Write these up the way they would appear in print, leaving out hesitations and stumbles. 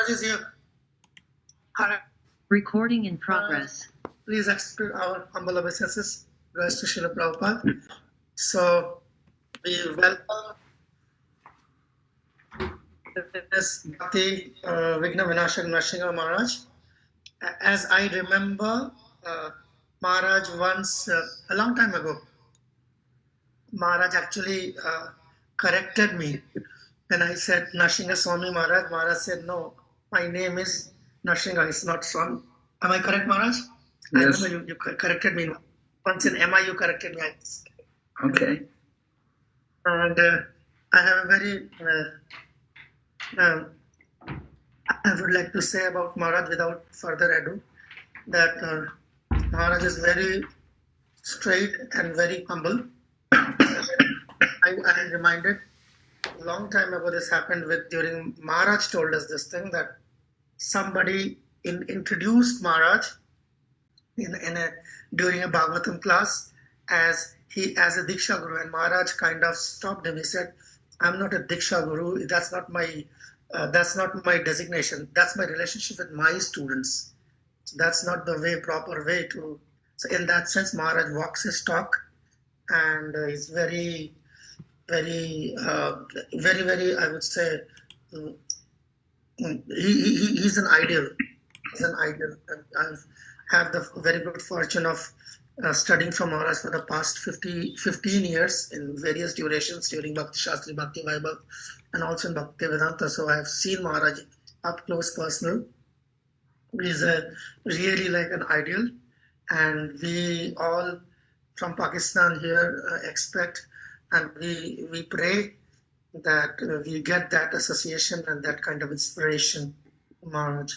Maharaj is here. Recording in progress. Please accept our humble obeisances. Rise to Srila Prabhupada. So, we welcome this Bhakti Vigna Vinashak Nrsimha Maharaj. As I remember, Maharaj once, a long time ago, Maharaj actually corrected me. When I said Nrsimha Swami Maharaj, Maharaj said, no, my name is Nrsimha, it's not Swami. Am I correct, Maharaj? Yes. I remember you corrected me. Once in MI, you corrected me. Okay. And I have a very, I would like to say about Maharaj without further ado, that Maharaj is very straight and very humble. I am reminded a long time ago this happened during Maharaj told us this thing that somebody introduced Maharaj during a Bhagavatam class as a Diksha Guru, and Maharaj kind of stopped him. He said, I'm not a Diksha Guru, that's not my designation, that's my relationship with my students. That's not the proper way to. So in that sense, Maharaj walks his talk, and is very, very, very, I would say, he's an ideal. He's an ideal. I've had the very good fortune of studying from Maharaj for the past 15 years in various durations during Bhakti-Shastri, Bhakti Vaibhav, and also in Bhakti Vedanta. So I have seen Maharaj up close personal. He's really like an ideal, and we all from Pakistan here expect, and we pray that we get that association and that kind of inspiration from Maharaj.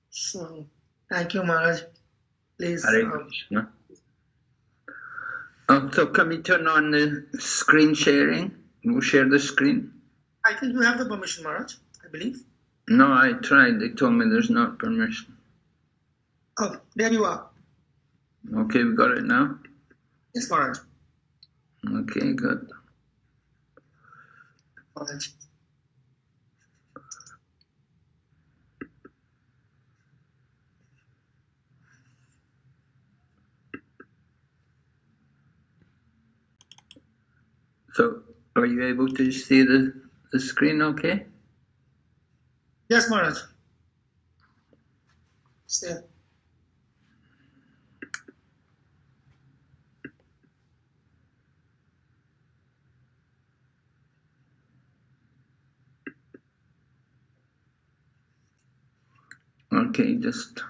So thank you, Maharaj. Please. Hare Krishna. So can we turn on the screen sharing? We'll share the screen. I think you have the permission, Maharaj, I believe. No, I tried. They told me there's not permission. Oh, there you are. Okay, we got it now? Yes, Maharaj. Okay, good. Maharaj. So, are you able to see the screen okay? Yes, Maharaj. Stay. Okay, just...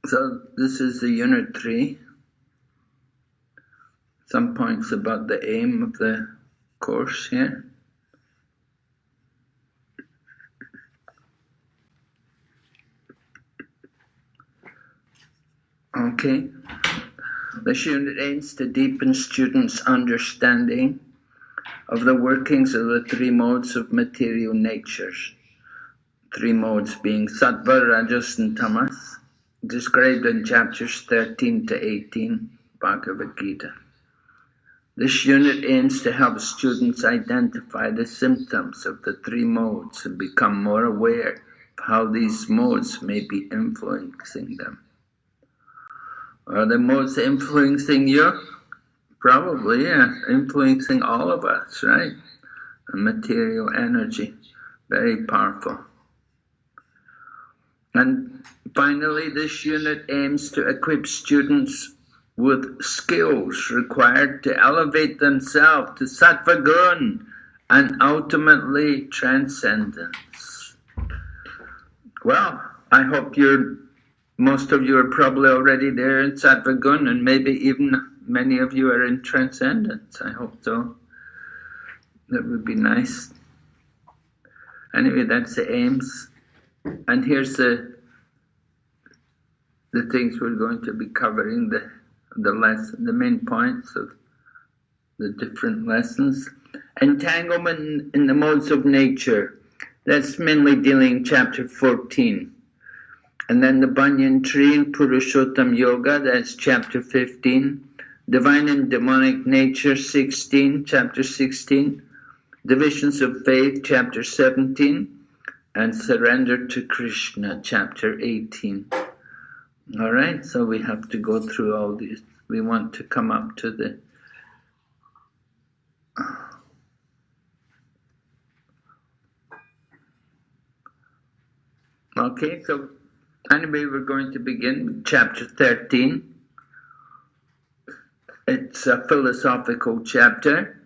So, this is the Unit 3. Some points about the aim of the course here. Okay. This unit aims to deepen students' understanding of the workings of the three modes of material natures. Three modes being Sattva, Rajas and Tamas, described in chapters 13 to 18, Bhagavad Gita. This unit aims to help students identify the symptoms of the three modes and become more aware of how these modes may be influencing them. Are the modes influencing you? Probably, yeah. Influencing all of us, right? The material energy, very powerful. And finally, this unit aims to equip students with skills required to elevate themselves to sattva gun and ultimately transcendence. Well, I hope most of you are probably already there in sattva gun, and maybe even many of you are in transcendence. I hope so. That would be nice. Anyway, that's the aims. And here's the things we're going to be covering, the main points of the different lessons. Entanglement in the modes of nature. That's mainly dealing chapter 14. And then the banyan tree in Purushottam Yoga, that's chapter 15. Divine and demonic nature, 16, chapter 16. Divisions of Faith, chapter 17, and Surrender to Krishna, chapter 18. All right, so we have to go through all these. We want to come up to the okay, so anyway, we're going to begin with chapter 13. It's a philosophical chapter.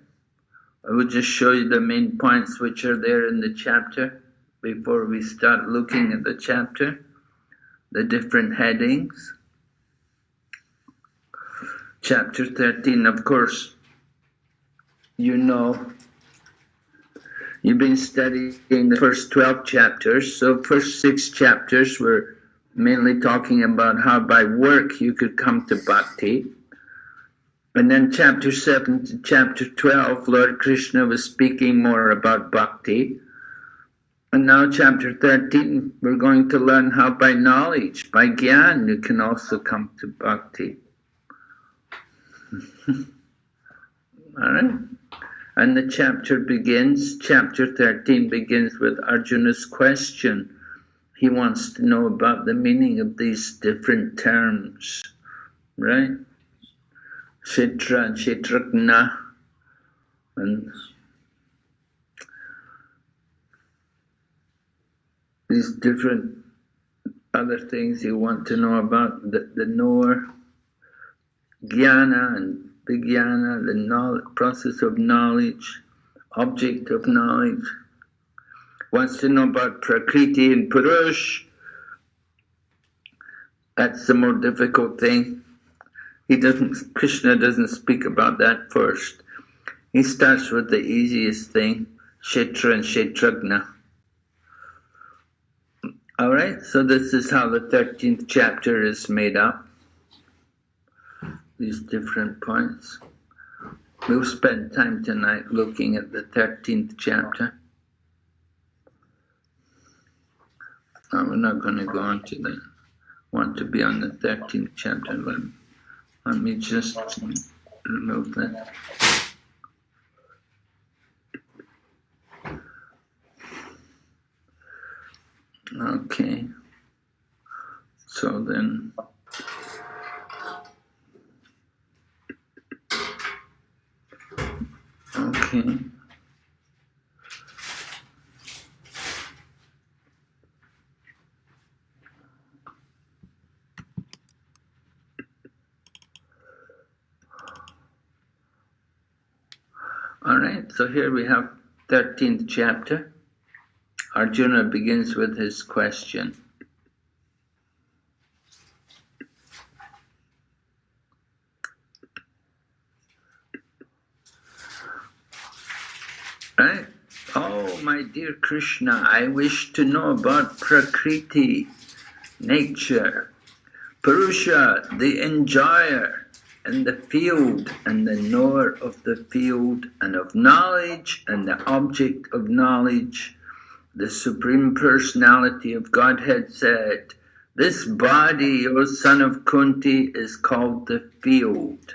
I will just show you the main points which are there in the chapter before we start looking at the chapter, the different headings. Chapter 13, of course, you know, you've been studying the first 12 chapters, so first 6 chapters were mainly talking about how by work you could come to bhakti. And then chapter 7 to chapter 12, Lord Krishna was speaking more about bhakti. And now chapter 13, we're going to learn how by knowledge, by gyan, you can also come to bhakti. All right. And the chapter 13 begins with Arjuna's question. He wants to know about the meaning of these different terms, right? Kshetra and Kshetrajna, and these different other things you want to know about, the knower, jnana and vijnana, the knowledge, process of knowledge, object of knowledge. Wants to know about prakriti and purush. That's the more difficult thing. Krishna doesn't speak about that first. He starts with the easiest thing, Kshetra and Kshetrajna. Alright, so this is how the 13th chapter is made up. These different points. We'll spend time tonight looking at the 13th chapter. We're not going to go on to the, want to be on the 13th chapter. Let me just remove that. Okay. So then, okay. All right, so here we have 13th chapter. Arjuna begins with his question. Right? Oh, my dear Krishna, I wish to know about Prakriti, nature, Purusha, the enjoyer, and the field, and the knower of the field, and of knowledge, and the object of knowledge. The Supreme Personality of Godhead said, "This body, O son of Kunti, is called the field.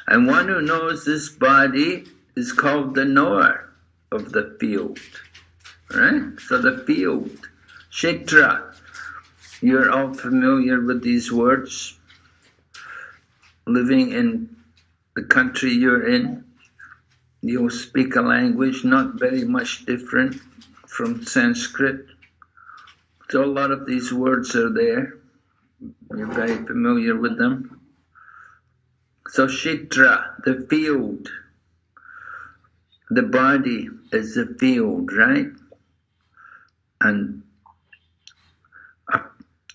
And one who knows this body is called the knower of the field." Right? So the field, Kshetra, you're all familiar with these words. Living in the country you're in, you'll speak a language not very much different from Sanskrit. So a lot of these words are there. You're very familiar with them. So Kshetra, the field. The body is the field, right? And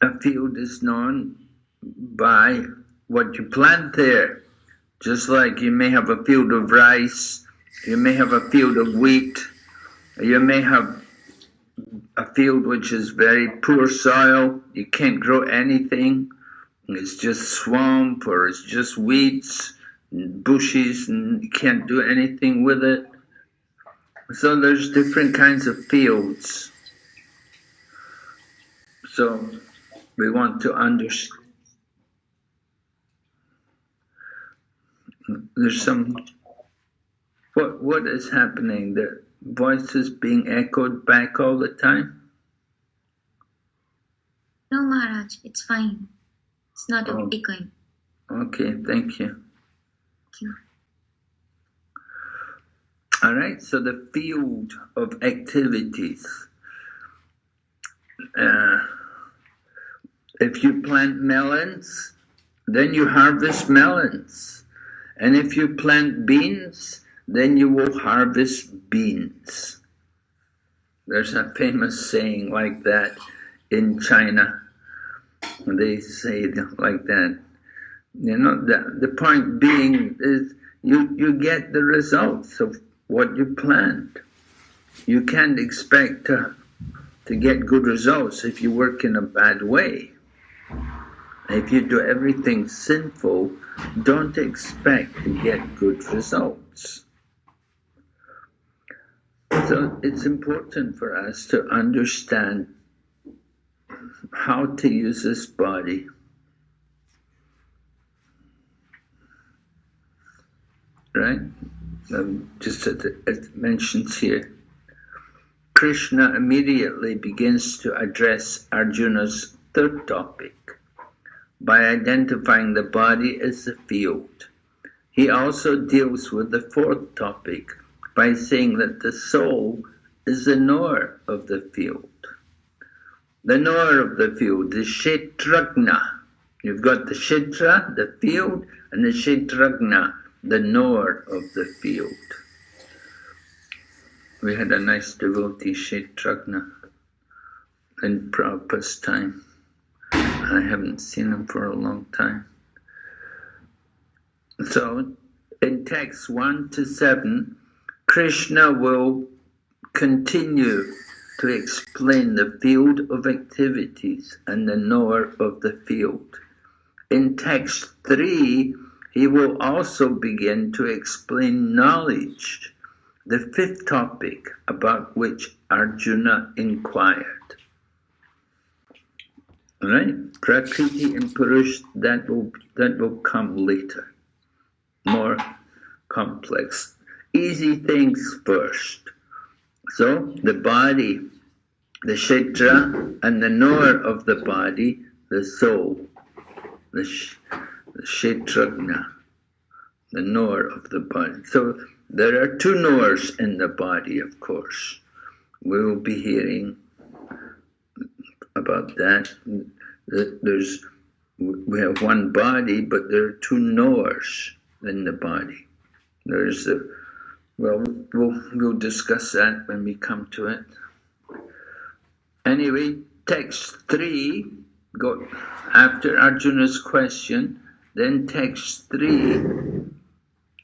a field is known by what you plant there. Just like you may have a field of rice, you may have a field of wheat, you may have a field which is very poor soil, you can't grow anything, it's just swamp or it's just weeds and bushes and you can't do anything with it. So there's different kinds of fields. So we want to understand. There's some. What is happening there? voices being echoed back all the time? No, Maharaj, it's fine. It's not echoing. Okay, thank you. Thank you. All right, so the field of activities. If you plant melons, then you harvest melons. And if you plant beans, then you will harvest beans. There's a famous saying like that in China. They say it like that. You know, the point being is you get the results of what you plant. You can't expect to get good results if you work in a bad way. If you do everything sinful, don't expect to get good results. So it's important for us to understand how to use this body. Right? Just as it mentions here, Krishna immediately begins to address Arjuna's third topic by identifying the body as the field. He also deals with the fourth topic by saying that the soul is the knower of the field. The knower of the field is Kshetrajna. You've got the Kshetra, the field, and the Kshetrajna, the knower of the field. We had a nice devotee, Kshetrajna, in Prabhupada's time. I haven't seen him for a long time. So, in texts 1 to 7, Krishna will continue to explain the field of activities and the knower of the field. In text 3, he will also begin to explain knowledge, the fifth topic about which Arjuna inquired. Right? Prakriti and Purush, that will come later. More complex. Easy things first. So the body, the Kshetra, and the knower of the body, the soul, the Kshetrajna, the knower of the body. So there are two knowers in the body, of course. We will be hearing about that. We have one body, but there are two knowers in the body. We'll discuss that when we come to it. Anyway, text 3, go after Arjuna's question, then text 3,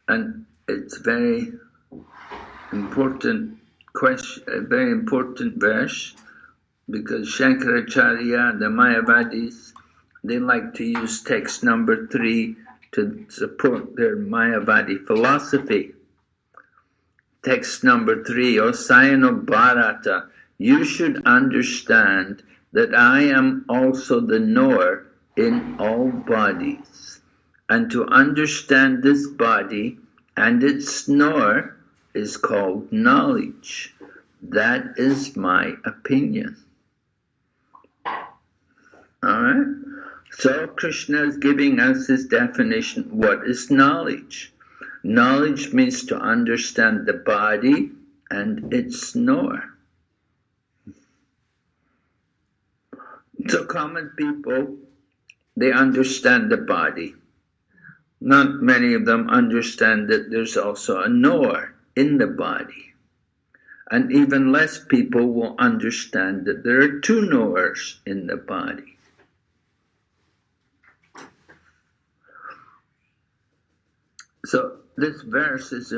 and it's very important question, a very important verse, because Shankaracharya, the Mayavadis, they like to use text number 3 to support their Mayavadi philosophy. Text number 3, O Sayano Bharata, you should understand that I am also the knower in all bodies. And to understand this body and its knower is called knowledge. That is my opinion. Alright? So Krishna is giving us his definition. What is knowledge? Knowledge means to understand the body and its knower. So common people, they understand the body. Not many of them understand that there's also a knower in the body. And even less people will understand that there are two knowers in the body. So this verse is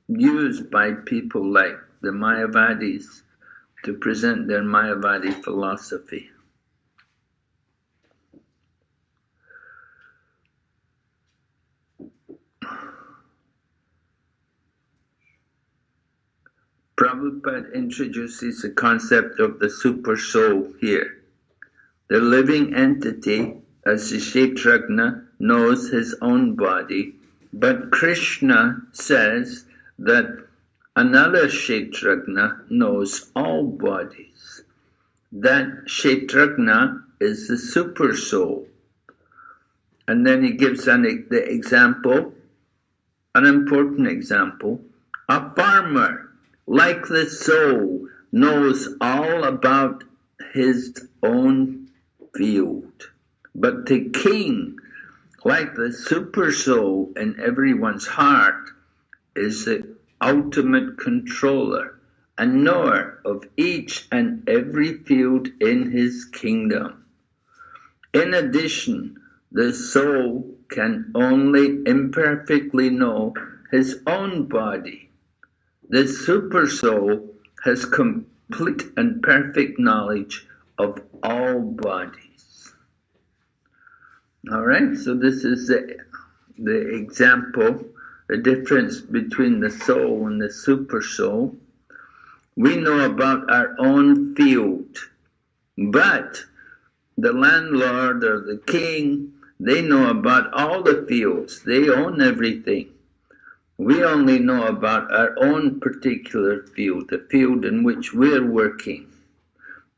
used by people like the Mayavadis to present their Mayavadi philosophy. Prabhupada introduces the concept of the super soul here. The living entity, as the Kshetrajna, knows his own body, but Krishna says that Another Kshetrajna knows all bodies. That Kshetrajna is the super soul. And then he gives the example, an important example. A farmer, like the soul, knows all about his own field. But the king, like the super soul in everyone's heart, is the ultimate controller and knower of each and every field in his kingdom. In addition, the soul can only imperfectly know his own body. The super soul has complete and perfect knowledge of all bodies. All right, so this is the example, the difference between the soul and the super soul. We know about our own field, but the landlord or the king, they know about all the fields. They own everything. We only know about our own particular field, the field in which we're working.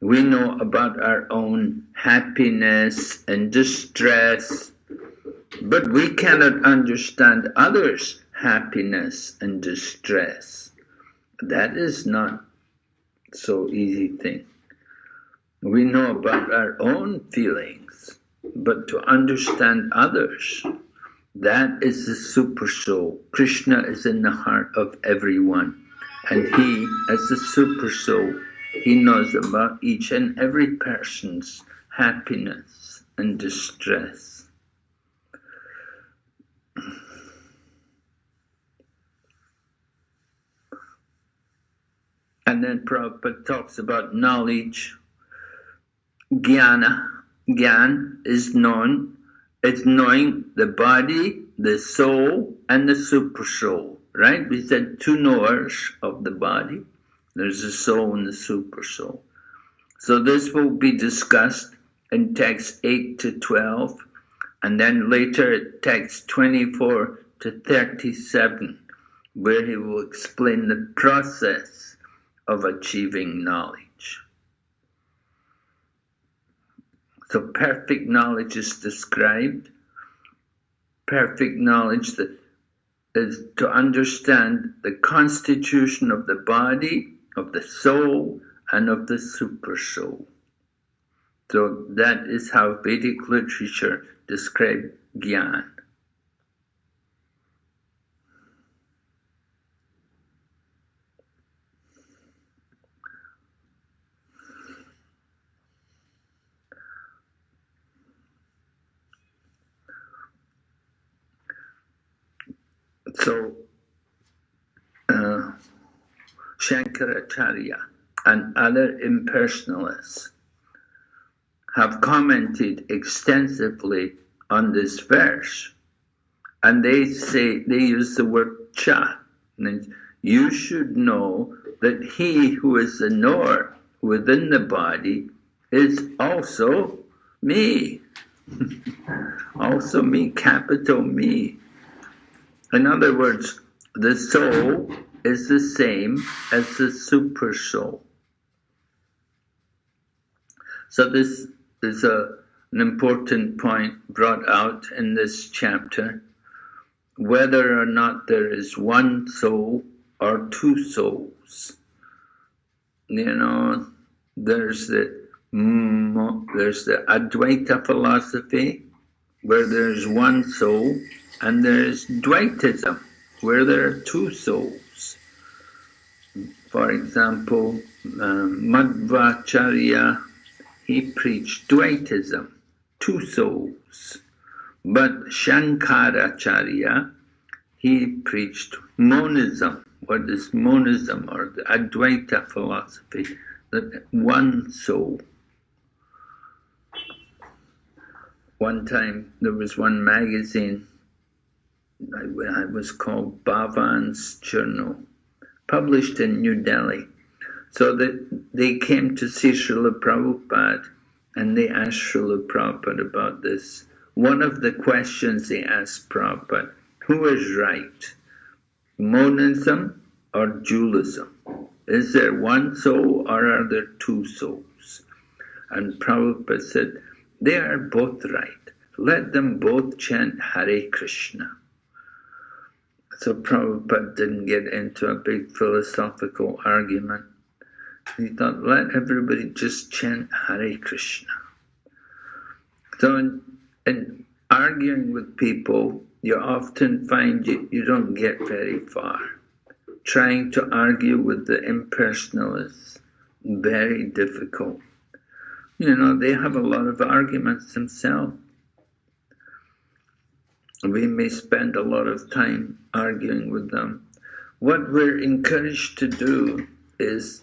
We know about our own happiness and distress, but we cannot understand others' happiness and distress. That is not so easy thing. We know about our own feelings, but to understand others, that is the super soul. Krishna is in the heart of everyone, and he, as the super soul, he knows about each and every person's happiness and distress. And then Prabhupada talks about knowledge. Jnana, Gyan is known. It's knowing the body, the soul, and the super soul, right? We said two knowers of the body. There's the soul and the super soul. So this will be discussed in text 8 to 12, and then later text 24 to 37, where he will explain the process of achieving knowledge. So perfect knowledge is described. Perfect knowledge that is to understand the constitution of the body, of the soul, and of the super soul. So that is how Vedic literature described Gyan. So, Shankaracharya and other impersonalists have commented extensively on this verse, and they use the word cha. And you should know that he who is the knower within the body is also me. Also me, capital me. In other words, the soul is the same as the super soul. So this is an important point brought out in this chapter, whether or not there is one soul or two souls. You know, there's the Advaita philosophy, where there's one soul, and there's Dvaitism, where there are two souls. For example, Madhvacharya, he preached Dvaitism, two souls. But Shankaracharya, he preached monism. What is monism, or the Advaita philosophy? That one soul. One time there was one magazine, it was called Bhavan's Journal, published in New Delhi. So that they came to see Srila Prabhupada, and they asked Srila Prabhupada about this. One of the questions they asked Prabhupada, who is right, monism or dualism? Is there one soul or are there two souls? And Prabhupada said, they are both right. Let them both chant Hare Krishna. So Prabhupada didn't get into a big philosophical argument. He thought, let everybody just chant Hare Krishna. So in arguing with people, you often find you don't get very far. Trying to argue with the impersonal is very difficult. You know, they have a lot of arguments themselves. We may spend a lot of time arguing with them. What we're encouraged to do is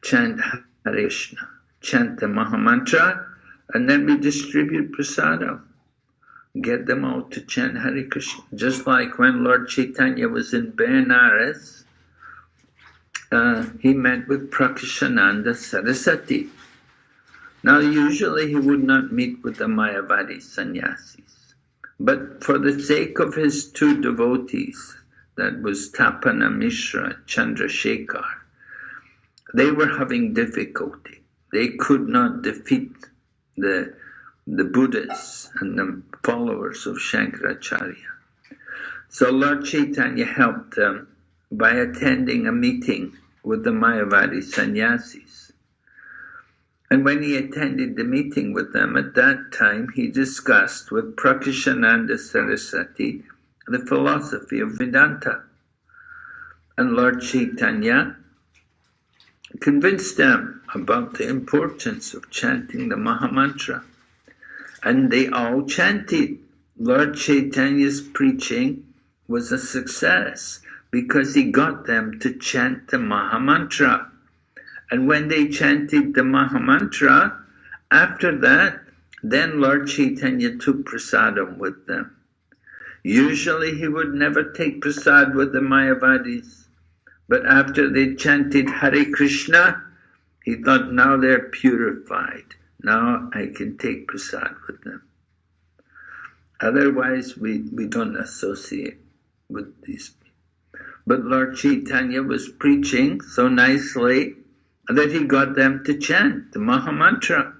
chant Hare Krishna, chant the Mahamantra, and then we distribute prasadam. Get them all to chant Hare Krishna. Just like when Lord Chaitanya was in Benares, he met with Prakashananda Saraswati. Now usually he would not meet with the Mayavadi sannyasis, but for the sake of his two devotees, that was Tapana Mishra and Chandrasekhar, they were having difficulty. They could not defeat the Buddhists and the followers of Shankaracharya. So Lord Chaitanya helped them by attending a meeting with the Mayavadi sannyasis. And when he attended the meeting with them, at that time he discussed with Prakashananda Saraswati the philosophy of Vedanta. And Lord Chaitanya convinced them about the importance of chanting the Mahamantra. And they all chanted. Lord Chaitanya's preaching was a success because he got them to chant the Mahamantra. And when they chanted the Mahamantra, after that, then Lord Chaitanya took prasadam with them. Usually he would never take prasad with the Mayavadis, but after they chanted Hare Krishna, he thought, now they're purified. Now I can take prasad with them. Otherwise, we don't associate with these people. But Lord Chaitanya was preaching so nicely that he got them to chant the Mahamantra.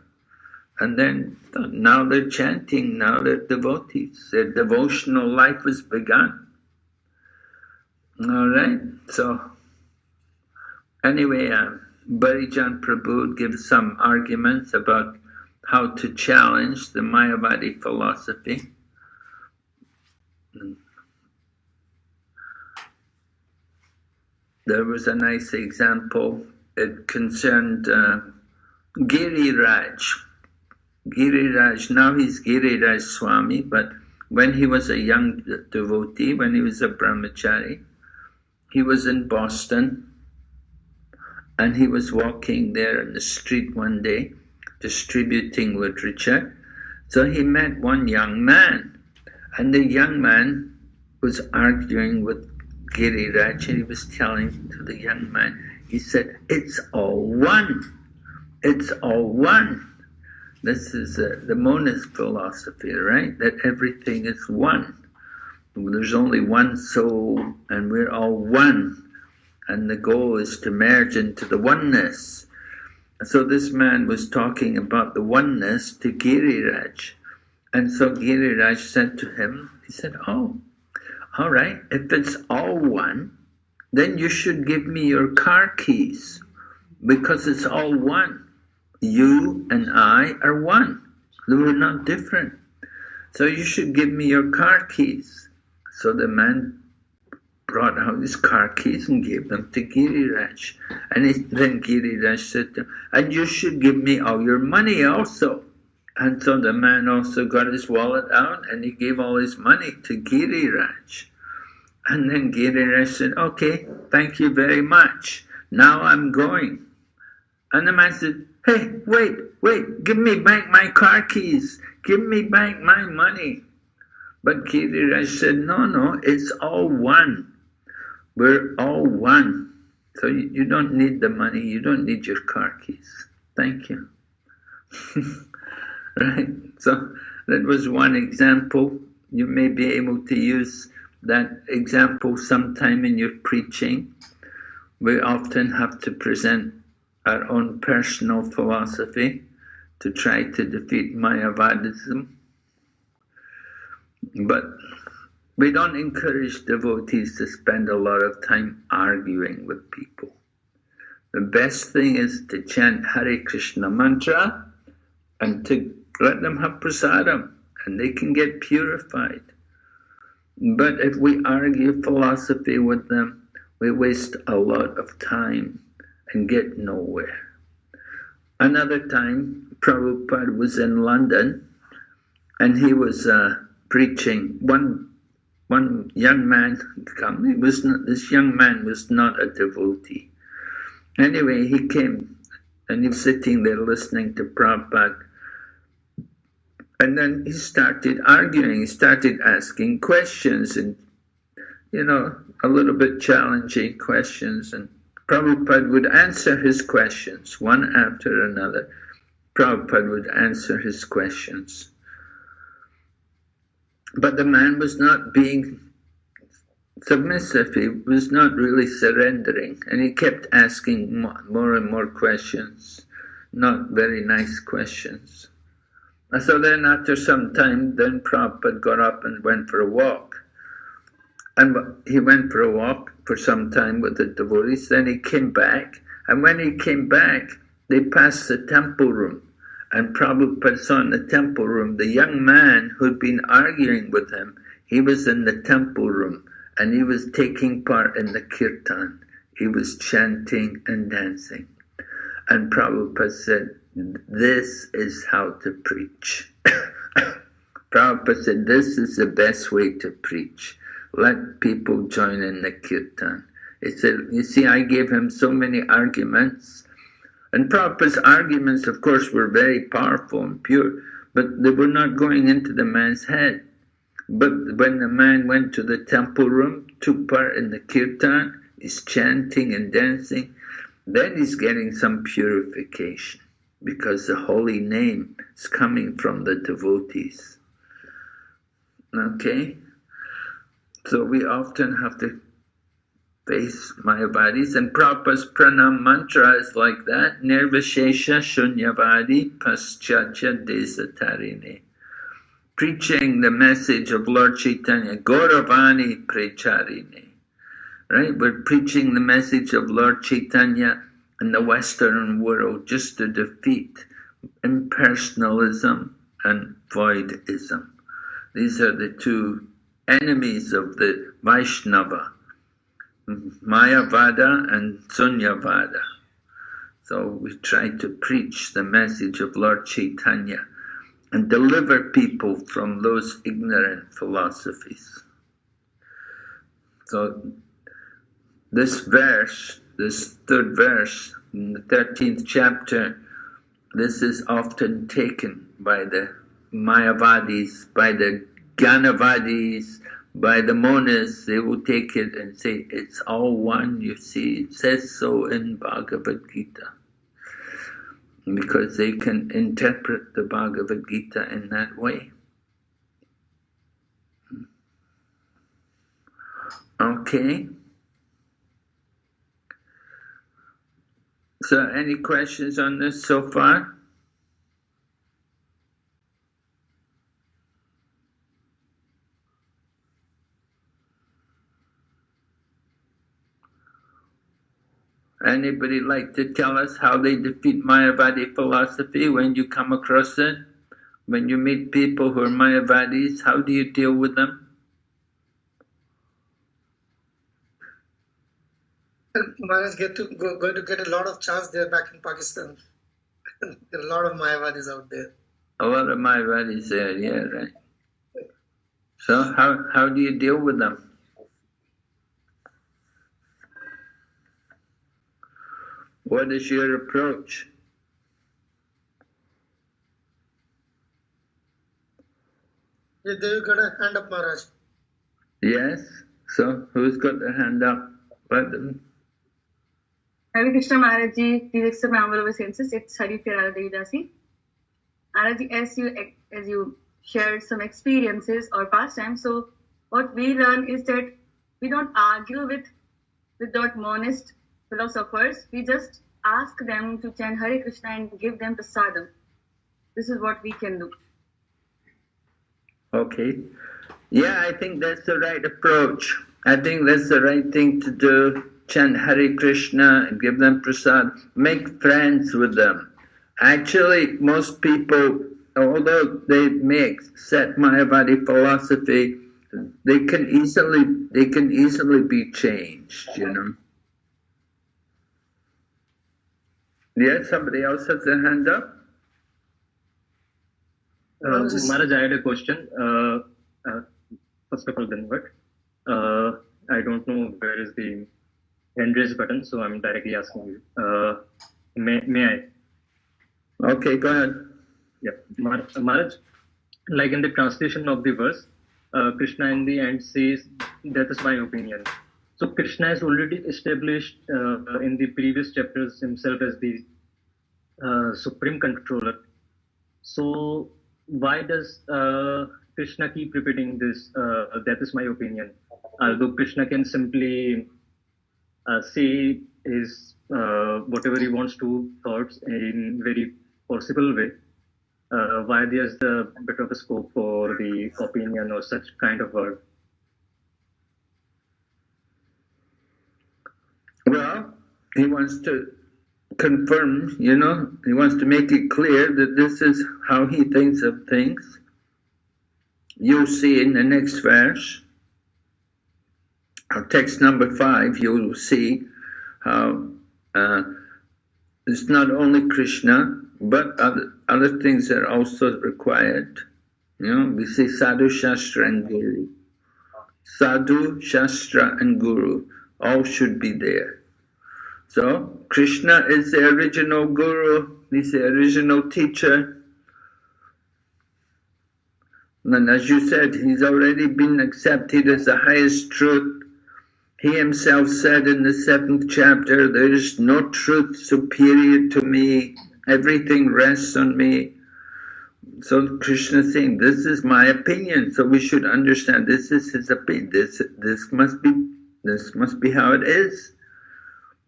And then now they're chanting, now they're devotees. Their devotional life has begun. All right, so anyway, Bharijan Prabhu gives some arguments about how to challenge the Mayavadi philosophy. There was a nice example. It concerned Giriraj. Giriraj, now he's Giriraj Swami, but when he was a young devotee, when he was a brahmachari, he was in Boston, and he was walking there in the street one day, distributing literature. So he met one young man, and the young man was arguing with Giriraj, and he was telling to the young man, he said, it's all one. It's all one. This is the monist philosophy, right? That everything is one. There's only one soul, and we're all one. And the goal is to merge into the oneness. So this man was talking about the oneness to Giriraj. And so Giriraj said to him, he said, oh, all right, if it's all one, then you should give me your car keys, because it's all one. You and I are one. We're not different. So you should give me your car keys. So the man brought out his car keys and gave them to Giriraj. And then Giriraj said to him, and you should give me all your money also. And so the man also got his wallet out and he gave all his money to Giriraj. And then Giriraj said, okay, thank you very much. Now I'm going. And the man said, hey, wait, give me back my car keys. Give me back my money. But Giriraj said, no, it's all one. We're all one. So you don't need the money. You don't need your car keys. Thank you. Right? So that was one example. You may be able to use that example sometime in your preaching. we often have to present our own personal philosophy to try to defeat Mayavadism. But we don't encourage devotees to spend a lot of time arguing with people. The best thing is to chant Hare Krishna mantra and to let them have prasadam, and they can get purified. But if we argue philosophy with them, we waste a lot of time and get nowhere. Another time, Prabhupada was in London, and he was preaching. One young man came. This young man was not a devotee. Anyway, he came, and he was sitting there listening to Prabhupada. And then he started arguing, he started asking questions and, a little bit challenging questions. And Prabhupada would answer his questions, one after another. Prabhupada would answer his questions. But the man was not being submissive, he was not really surrendering. And he kept asking more and more questions, not very nice questions. And so then after some time, then Prabhupada got up and went for a walk. And he went for a walk for some time with the devotees. Then he came back. And when he came back, they passed the temple room. And Prabhupada saw in the temple room the young man who'd been arguing with him. He was in the temple room and he was taking part in the kirtan. He was chanting and dancing. And Prabhupada said, "This is how to preach." Prabhupada said, "This is the best way to preach. Let people join in the kirtan." He said, "You see, I gave him so many arguments." And Prabhupada's arguments, of course, were very powerful and pure, but they were not going into the man's head. But when the man went to the temple room, took part in the kirtan, he's chanting and dancing, then he's getting some purification, because the holy name is coming from the devotees. Okay? So we often have to face Mayavadis, and Prabhupada's pranam mantra is like that: Nirvishesha Shunyavadi Paschatya Desatarine. Preaching the message of Lord Chaitanya, Gauravani Precharine. Right? We're preaching the message of Lord Chaitanya in the Western world just to defeat impersonalism and voidism. These are the two enemies of the Vaishnava, Mayavada and Sunyavada. So we try to preach the message of Lord Chaitanya and deliver people from those ignorant philosophies. So this verse, this third verse in the 13th chapter, this is often taken by the Mayavadis, by the Gyanavadis, by the monists. They will take it and say, it's all one, you see. It says so in Bhagavad Gita. Because they can interpret the Bhagavad Gita in that way. Okay. So any questions on this so far? Anybody like to tell us how they defeat Mayavadi philosophy when you come across it? When you meet people who are Mayavadis, how do you deal with them? Maharaj going to get a lot of chance there back in Pakistan. There are a lot of Mayavadis out there. A lot of Mayavadis there, yeah, right. So how do you deal with them? What is your approach? Yeah, there you got a hand up, Maharaj. Yes. So who's got their hand up? Let them. Hare Krishna Maharaj Ji, please accept my humble obeisances. It's Hari Pirala Devidasi. Maharaj Ji, as you shared some experiences or pastimes, so what we learn is that we don't argue with that monist philosophers, we just ask them to chant Hare Krishna and give them prasadam. This is what we can do. Okay. Yeah, I think that's the right approach. I think that's the right thing to do. Chant Hare Krishna and give them prasad. Make friends with them. Actually, most people, although they may accept Mayavadi philosophy, they can easily be changed, you know. Yeah, somebody else has their hand up? Maharaj, I had a question. First of all, Dhanavad. I don't know where is the hand raise button, so I'm directly asking you. May I? Okay, go ahead. Yeah, Maharaj, like in the translation of the verse, Krishna in the end says, "That is my opinion." So Krishna has already established in the previous chapters himself as the supreme controller. So why does Krishna keep repeating this? That is my opinion. Although Krishna can simply say his whatever he wants to thoughts in very possible way. Why there's the bit of a scope for the opinion or such kind of word? Well, he wants to confirm, you know, he wants to make it clear that this is how he thinks of things. You'll see in the next verse, or text number 5, you'll see how it's not only Krishna, but other things are also required. You know, we say Sadhu, Shastra, and Guru. Sadhu, Shastra, and Guru all should be there. So, Krishna is the original Guru, he's the original teacher. And as you said, he's already been accepted as the highest truth. He himself said in the 7th chapter, there is no truth superior to me, everything rests on me. So Krishna is saying, this is my opinion, so we should understand this is his opinion. This must be how it is.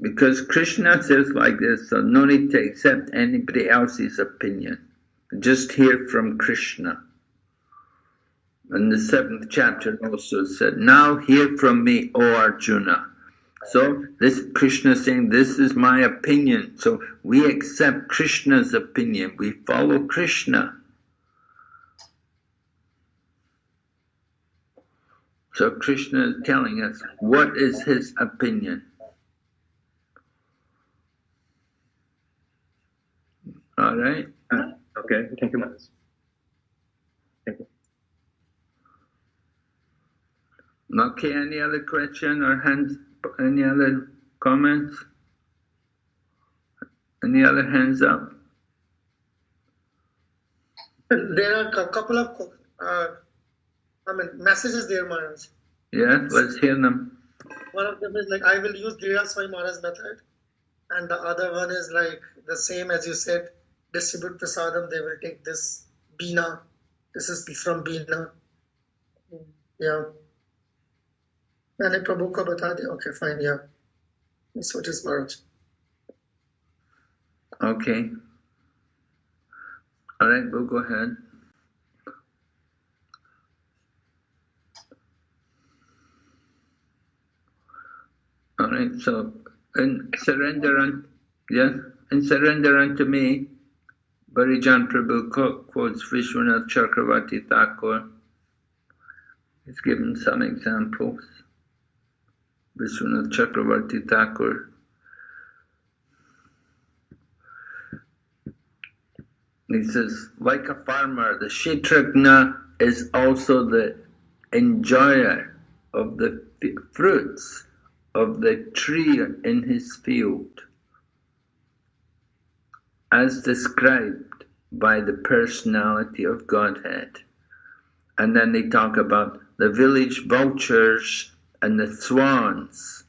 Because Krishna says like this, so no need to accept anybody else's opinion. Just hear from Krishna. And the 7th chapter also said, now hear from me, O Arjuna. So this Krishna is saying, this is my opinion. So we accept Krishna's opinion. We follow Krishna. So Krishna is telling us what is his opinion. All right? Okay, thank you, Maharaj. Thank you. Okay, any other question or hands, any other comments? Any other hands up? There are a couple of messages there, Maharaj. Yeah, let's hear them. One of them is like, I will use Dhira Swami Maharaj method. And the other one is like the same as you said, distribute prasadam, they will take this Bina. This is from Bina. Yeah. मैंने प्रभु को बता दिया. Okay, fine, yeah. That's what is Maharaj. Okay. All right, we'll go ahead. All right, so in surrender unto me, Bharijan Prabhu quotes Vishwanath Chakravarti Thakur. He's given some examples. Vishwanath Chakravarti Thakur. He says, like a farmer, the Kshetrajna is also the enjoyer of the fruits of the tree in his field, as described by the personality of Godhead. And then they talk about the village vultures and the swans.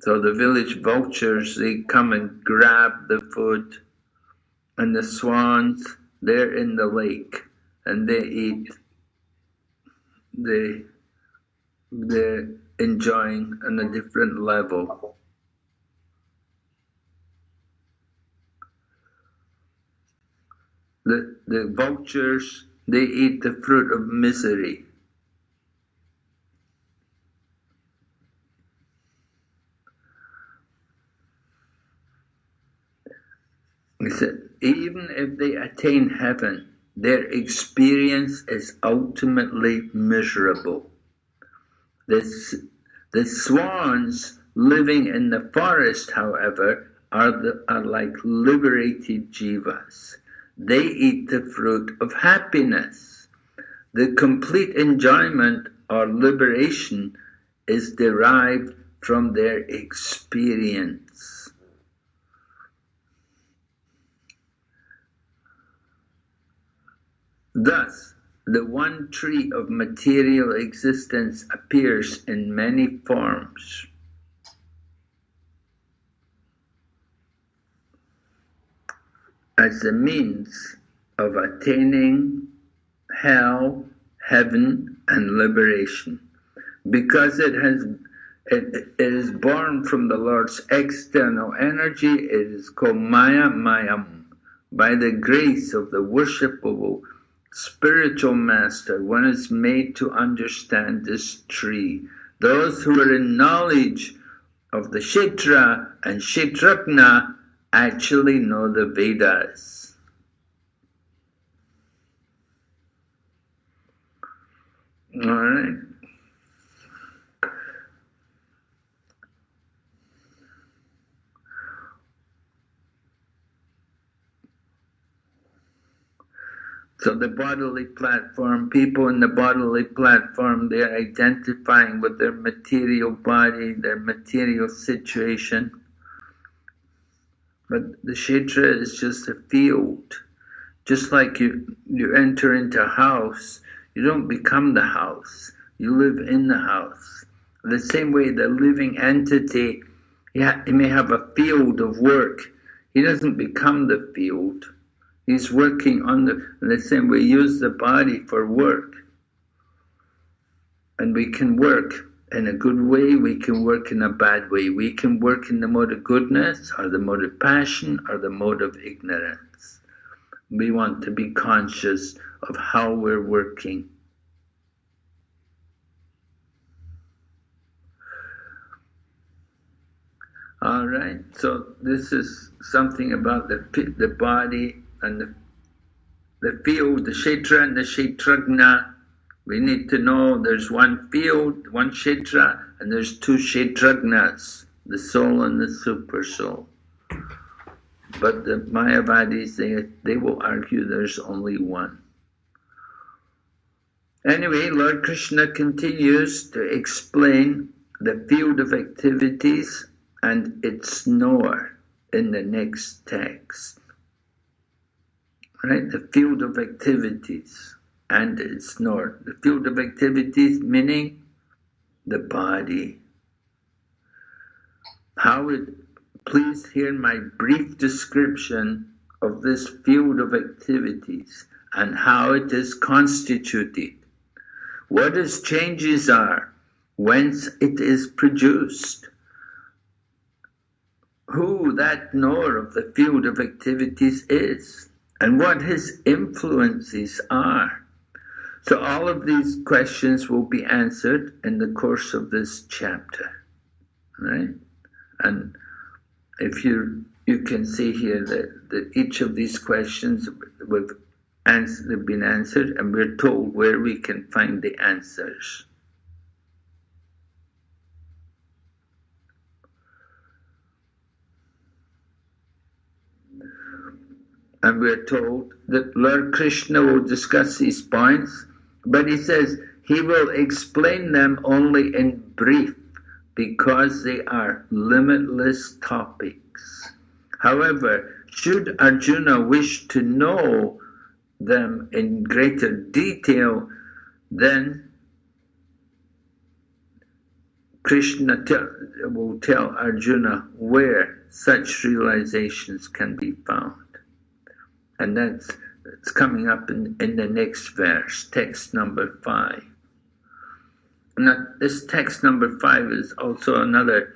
So the village vultures, they come and grab the food, and the swans, they're in the lake and they eat. They're enjoying on a different level. the vultures, they eat the fruit of misery. He said, even if they attain heaven, their experience is ultimately miserable. The swans living in the forest, however, are like liberated jivas. They eat the fruit of happiness. The complete enjoyment or liberation is derived from their experience. Thus, the one tree of material existence appears in many forms. As a means of attaining hell, heaven, and liberation. Because it is born from the Lord's external energy, it is called Maya Mayam. By the grace of the worshipable spiritual master, one is made to understand this tree. Those who are in knowledge of the Kshetra and Kshetrajna actually know the Vedas. All right. So the bodily platform, people in the bodily platform, they're identifying with their material body, their material situation. But the Kshetra is just a field. Just like you enter into a house, you don't become the house. You live in the house. The same way the living entity, he may have a field of work. He doesn't become the field. He's working on the same way. We use the body for work. And we can work in a good way, we can work in a bad way. We can work in the mode of goodness, or the mode of passion, or the mode of ignorance. We want to be conscious of how we're working. All right, so this is something about the body and the field, the Kshetra and the Kshetrajna. We need to know there's one field, one Kshetra, and there's two Kshetrajnas, the soul and the super soul. But the Mayavadis, they will argue there's only one. Anyway, Lord Krishna continues to explain the field of activities and its knower in the next text. Right? The field of activities and its knower. The field of activities meaning the body. Please hear my brief description of this field of activities and how it is constituted, what its changes are, whence it is produced, who that knower of the field of activities is, and what his influences are. So all of these questions will be answered in the course of this chapter, right? And if you can see here that each of these questions have been answered, and we're told where we can find the answers. And we're told that Lord Krishna will discuss these points, but he says he will explain them only in brief because they are limitless topics. However, should Arjuna wish to know them in greater detail, then Krishna will tell Arjuna where such realizations can be found. And that's coming up in the next verse, text number 5. Now, this text number 5 is also another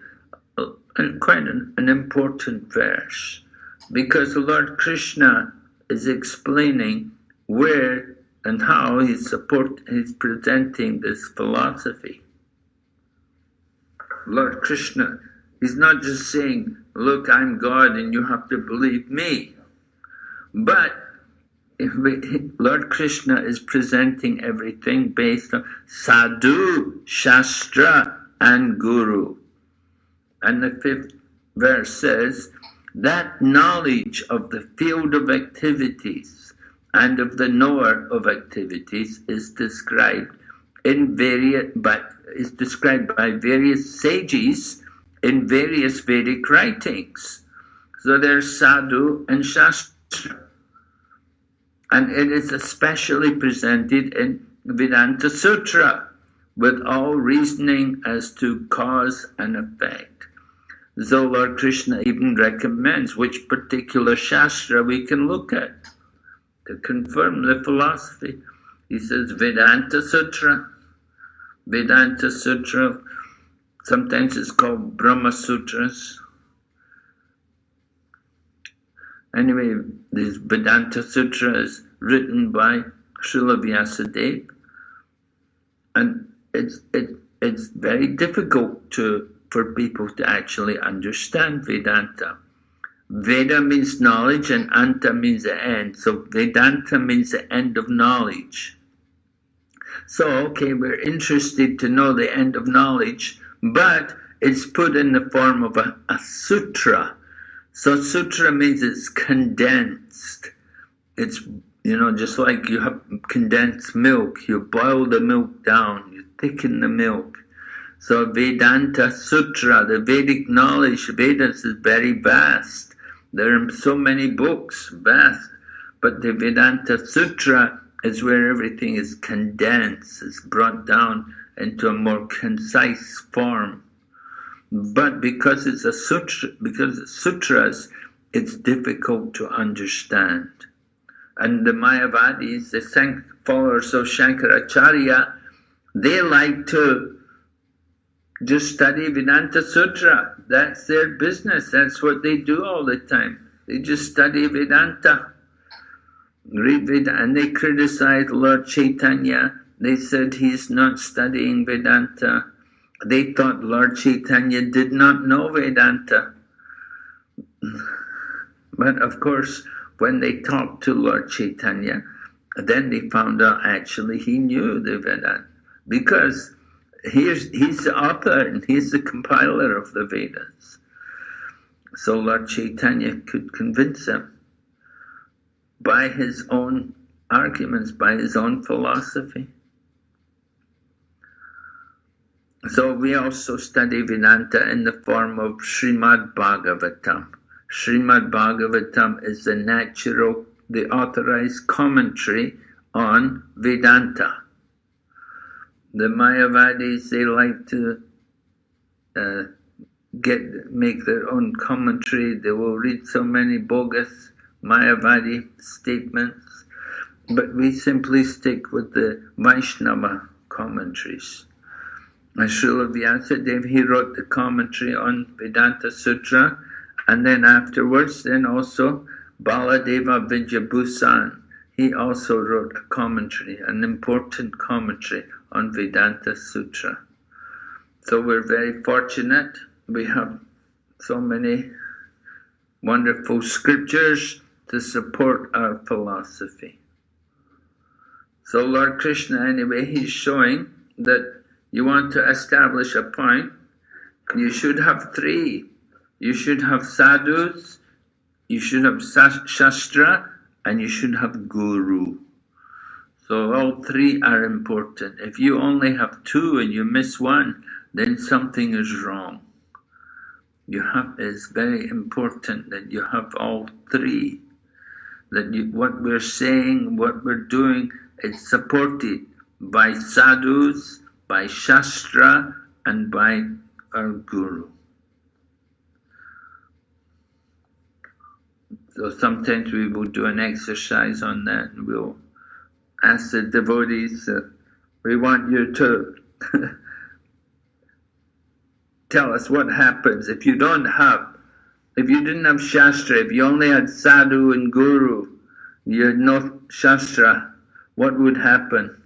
quite an important verse, because the Lord Krishna is explaining where and how he's presenting this philosophy. Lord Krishna, he's not just saying, look, I'm God and you have to believe me. But Lord Krishna is presenting everything based on sadhu, shastra, and guru. And the 5th verse says, that knowledge of the field of activities and of the knower of activities is described by various sages in various Vedic writings. So there's sadhu and shastra. And it is especially presented in Vedanta Sutra, with all reasoning as to cause and effect. So Lord Krishna even recommends which particular shastra we can look at to confirm the philosophy. He says Vedanta Sutra. Vedanta Sutra, sometimes it's called Brahma Sutras. Anyway, this Vedanta Sutra is written by Srila Vyasadeva, and it's very difficult for people to actually understand Vedanta. Veda means knowledge and Anta means the end. So Vedanta means the end of knowledge. So, okay, we're interested to know the end of knowledge, but it's put in the form of a sutra. So sutra means it's condensed. It's, just like you have condensed milk. You boil the milk down, you thicken the milk. So Vedanta Sutra, the Vedic knowledge, Vedas is very vast. There are so many books, vast. But the Vedanta Sutra is where everything is condensed, it's brought down into a more concise form. But because it's a sutra, because it's sutras, it's difficult to understand. And the Mayavadis, the followers of Shankaracharya, they like to just study Vedanta Sutra. That's their business. That's what they do all the time. They just study Vedanta. Read Vedanta. And they criticize Lord Chaitanya. They said he's not studying Vedanta. They thought Lord Chaitanya did not know Vedanta. But of course, when they talked to Lord Chaitanya, then they found out actually he knew the Vedanta. Because he's the author and he's the compiler of the Vedas. So Lord Chaitanya could convince him by his own arguments, by his own philosophy. So we also study Vedanta in the form of Srimad Bhagavatam. Srimad Bhagavatam is the authorized commentary on Vedanta. The Mayavadis, they like to make their own commentary. They will read so many bogus Mayavadi statements, but we simply stick with the Vaishnava commentaries. And Srila Vyasadeva, he wrote the commentary on Vedanta Sutra, and then afterwards, then also Baladeva Vidyabhusan, he also wrote a commentary, an important commentary on Vedanta Sutra. So we're very fortunate. We have so many wonderful scriptures to support our philosophy. So Lord Krishna, anyway, he's showing that you want to establish a point, you should have three. You should have sadhus, you should have shastra, and you should have guru. So all three are important. If you only have two and you miss one, then something is wrong. It's very important that you have all three. That what we're saying, what we're doing, is supported by sadhus, by shastra, and by our guru. So sometimes we will do an exercise on that, and we'll ask the devotees, we want you to tell us what happens if you didn't have Shastra, if you only had Sadhu and Guru, You had no Shastra, what would happen?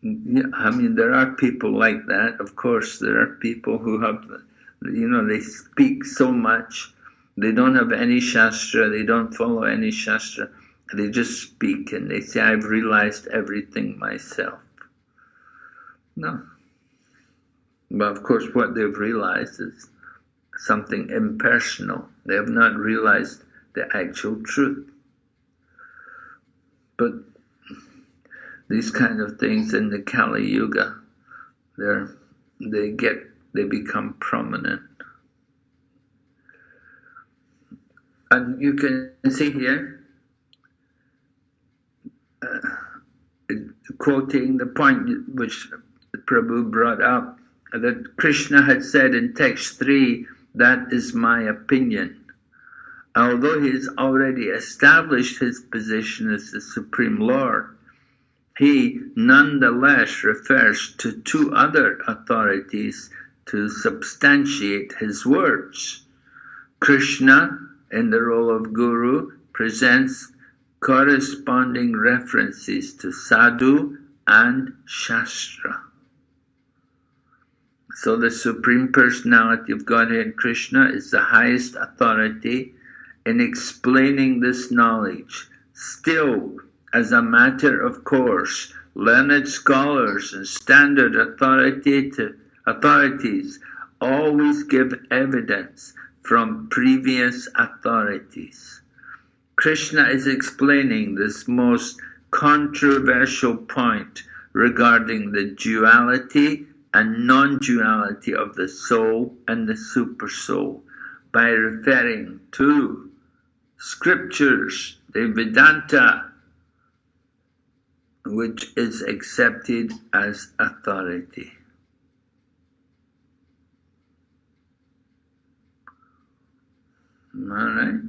Yeah, I mean, there are people like that. Of course, there are people who have, they speak so much. They don't have any Shastra. They don't follow any Shastra. They just speak and they say, I've realized everything myself. No. But of course, what they've realized is something impersonal. They have not realized the actual truth. But these kind of things in the Kali Yuga, they become prominent. And you can see here, quoting the point which Prabhu brought up, that Krishna had said in text 3, that is my opinion. Although he has already established his position as the Supreme Lord, he nonetheless refers to two other authorities to substantiate his words. Krishna, in the role of Guru, presents corresponding references to Sadhu and Shastra. So the Supreme Personality of Godhead, Krishna, is the highest authority in explaining this knowledge. Still, as a matter of course, learned scholars and standard authorities always give evidence from previous authorities. Krishna is explaining this most controversial point regarding the duality and non-duality of the soul and the supersoul by referring to scriptures, the Vedanta, which is accepted as authority. All right.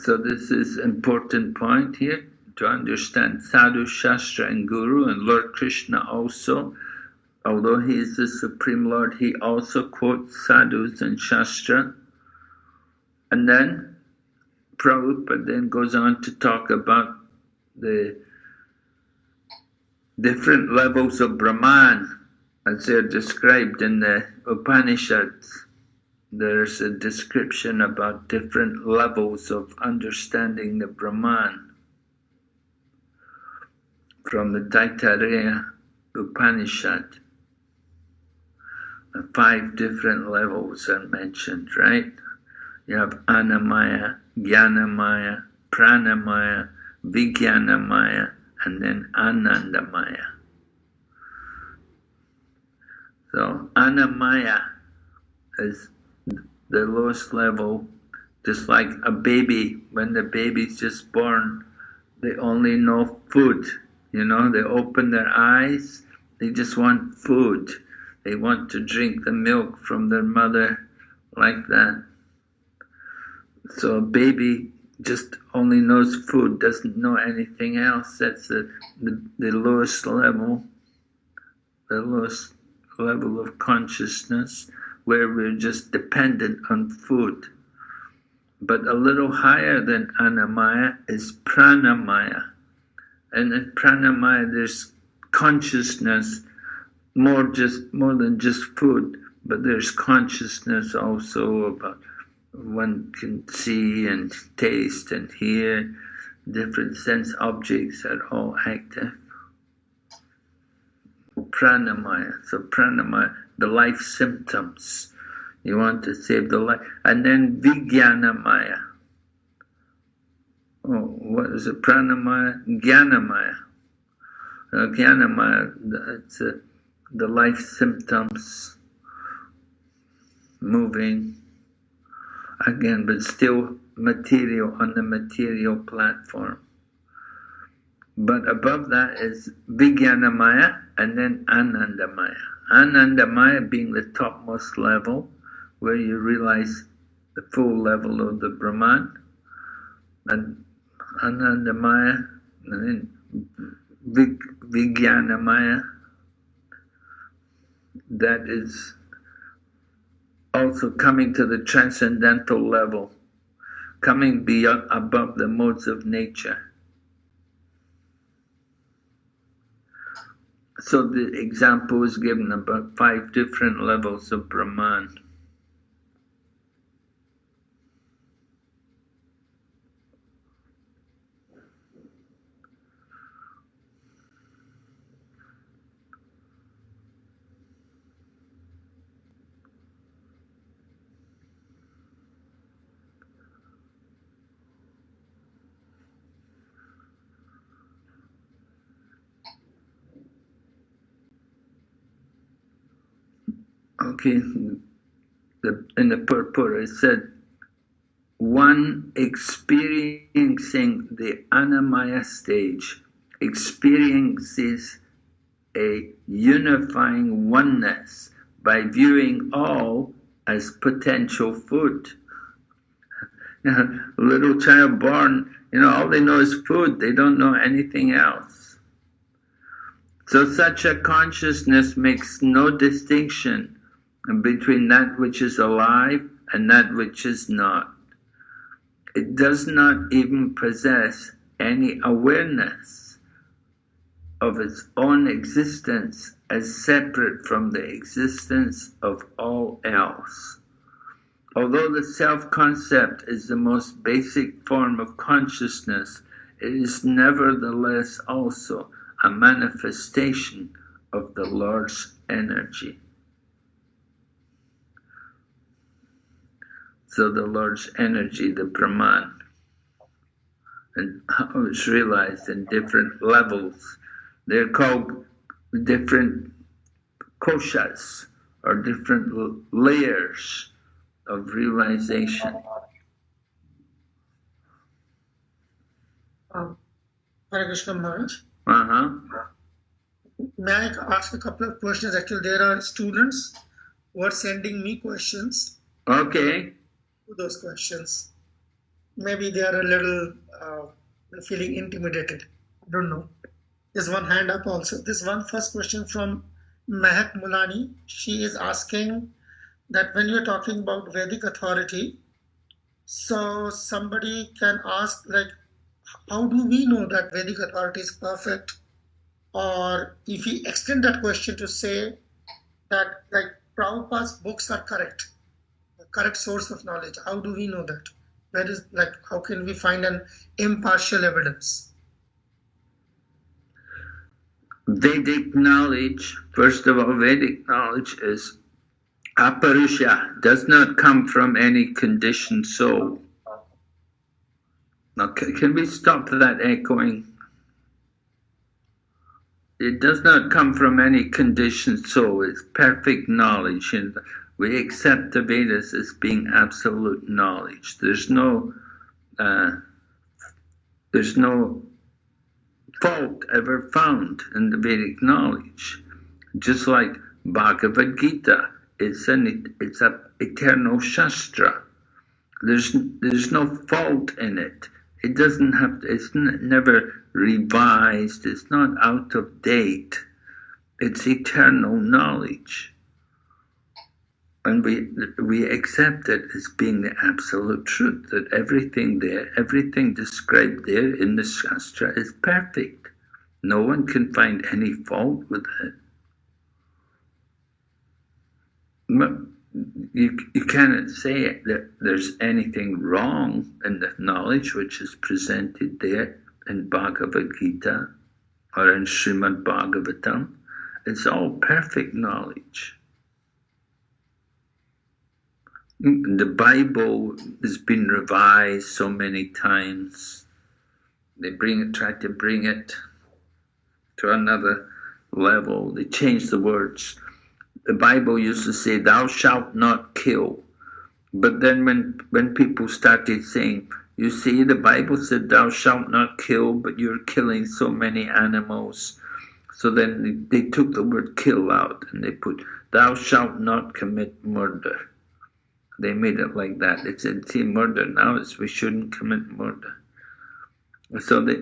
So this is an important point here to understand Sadhu, Shastra, and Guru, and Lord Krishna also. Although he is the Supreme Lord, he also quotes sadhus and Shastra. And then Prabhupada then goes on to talk about the different levels of Brahman as they're described in the Upanishads. There's a description about different levels of understanding the Brahman from the Taittiriya Upanishad. 5 different levels are mentioned, right? You have Annamaya, Jnanamaya, Pranamaya, Vijnanamaya, and then Anandamaya. So Annamaya is the lowest level, just like a baby. When the baby's just born, they only know food. They open their eyes, they just want food. They want to drink the milk from their mother, like that. So a baby just only knows food, doesn't know anything else. That's the lowest level, the lowest level of consciousness, where we're just dependent on food. But a little higher than Annamaya is Pranamaya. And in Pranamaya there's consciousness, more than just food, but there's consciousness also about one can see and taste and hear. Different sense objects are all active. Pranamaya. So Pranamaya, the life symptoms. You want to save the life. And then Vijnanamaya. Oh, what is it? Pranamaya? Jnanamaya. Jnanamaya, it's the life symptoms moving. Again, but still material, on the material platform. But above that is Vijnanamaya and then Anandamaya. Anandamaya being the topmost level, where you realize the full level of the Brahman. And Anandamaya, and then Vijnanamaya, that is also coming to the transcendental level, coming beyond above the modes of nature. So the example is given about 5 different levels of Brahman. Okay, in the purport it said, one experiencing the Annamaya stage experiences a unifying oneness by viewing all as potential food. A little child born, all they know is food, they don't know anything else. So such a consciousness makes no distinction between that which is alive and that which is not. It does not even possess any awareness of its own existence as separate from the existence of all else. Although the self-concept is the most basic form of consciousness, it is nevertheless also a manifestation of the Lord's energy. So the Lord's energy, the Brahman, and how it's realized in different levels. They're called different koshas, or different layers of realization. Hare Krishna Maharaj. Uh-huh. May I ask a couple of questions? Actually, there are students who are sending me questions. Okay. Those questions. Maybe they are a little feeling intimidated. I don't know. There's one hand up also. This one first question from Mehak Mulani. She is asking that when you're talking about Vedic authority, so somebody can ask, like, how do we know that Vedic authority is perfect? Or if we extend that question to say that, like, Prabhupada's books are correct, the correct source of knowledge, how do we know that? Where is, like, how can we find an impartial evidence? Vedic knowledge, first of all, Vedic knowledge is aparusha, does not come from any conditioned soul. Now, can we stop that echoing? It does not come from any conditioned soul. It's perfect knowledge, and we accept the Vedas as being absolute knowledge. There's no fault ever found in the Vedic knowledge. Just like Bhagavad Gita, it's an eternal shastra. There's no fault in it. It doesn't have to, it's never revised, it's not out of date. It's eternal knowledge. And we accept it as being the absolute truth, that everything there, everything described there in the Shastra is perfect. No one can find any fault with it. You cannot say that there's anything wrong in the knowledge which is presented there in Bhagavad Gita or in Srimad Bhagavatam. It's all perfect knowledge. The Bible has been revised so many times. They try to bring it to another level. They change the words. The Bible used to say, "Thou shalt not kill." But then when people started saying, you see, the Bible said, "Thou shalt not kill," but you're killing so many animals. So then they took the word "kill" out and they put, "Thou shalt not commit murder." They made it like that. They said, see, murder now is we shouldn't commit murder. So they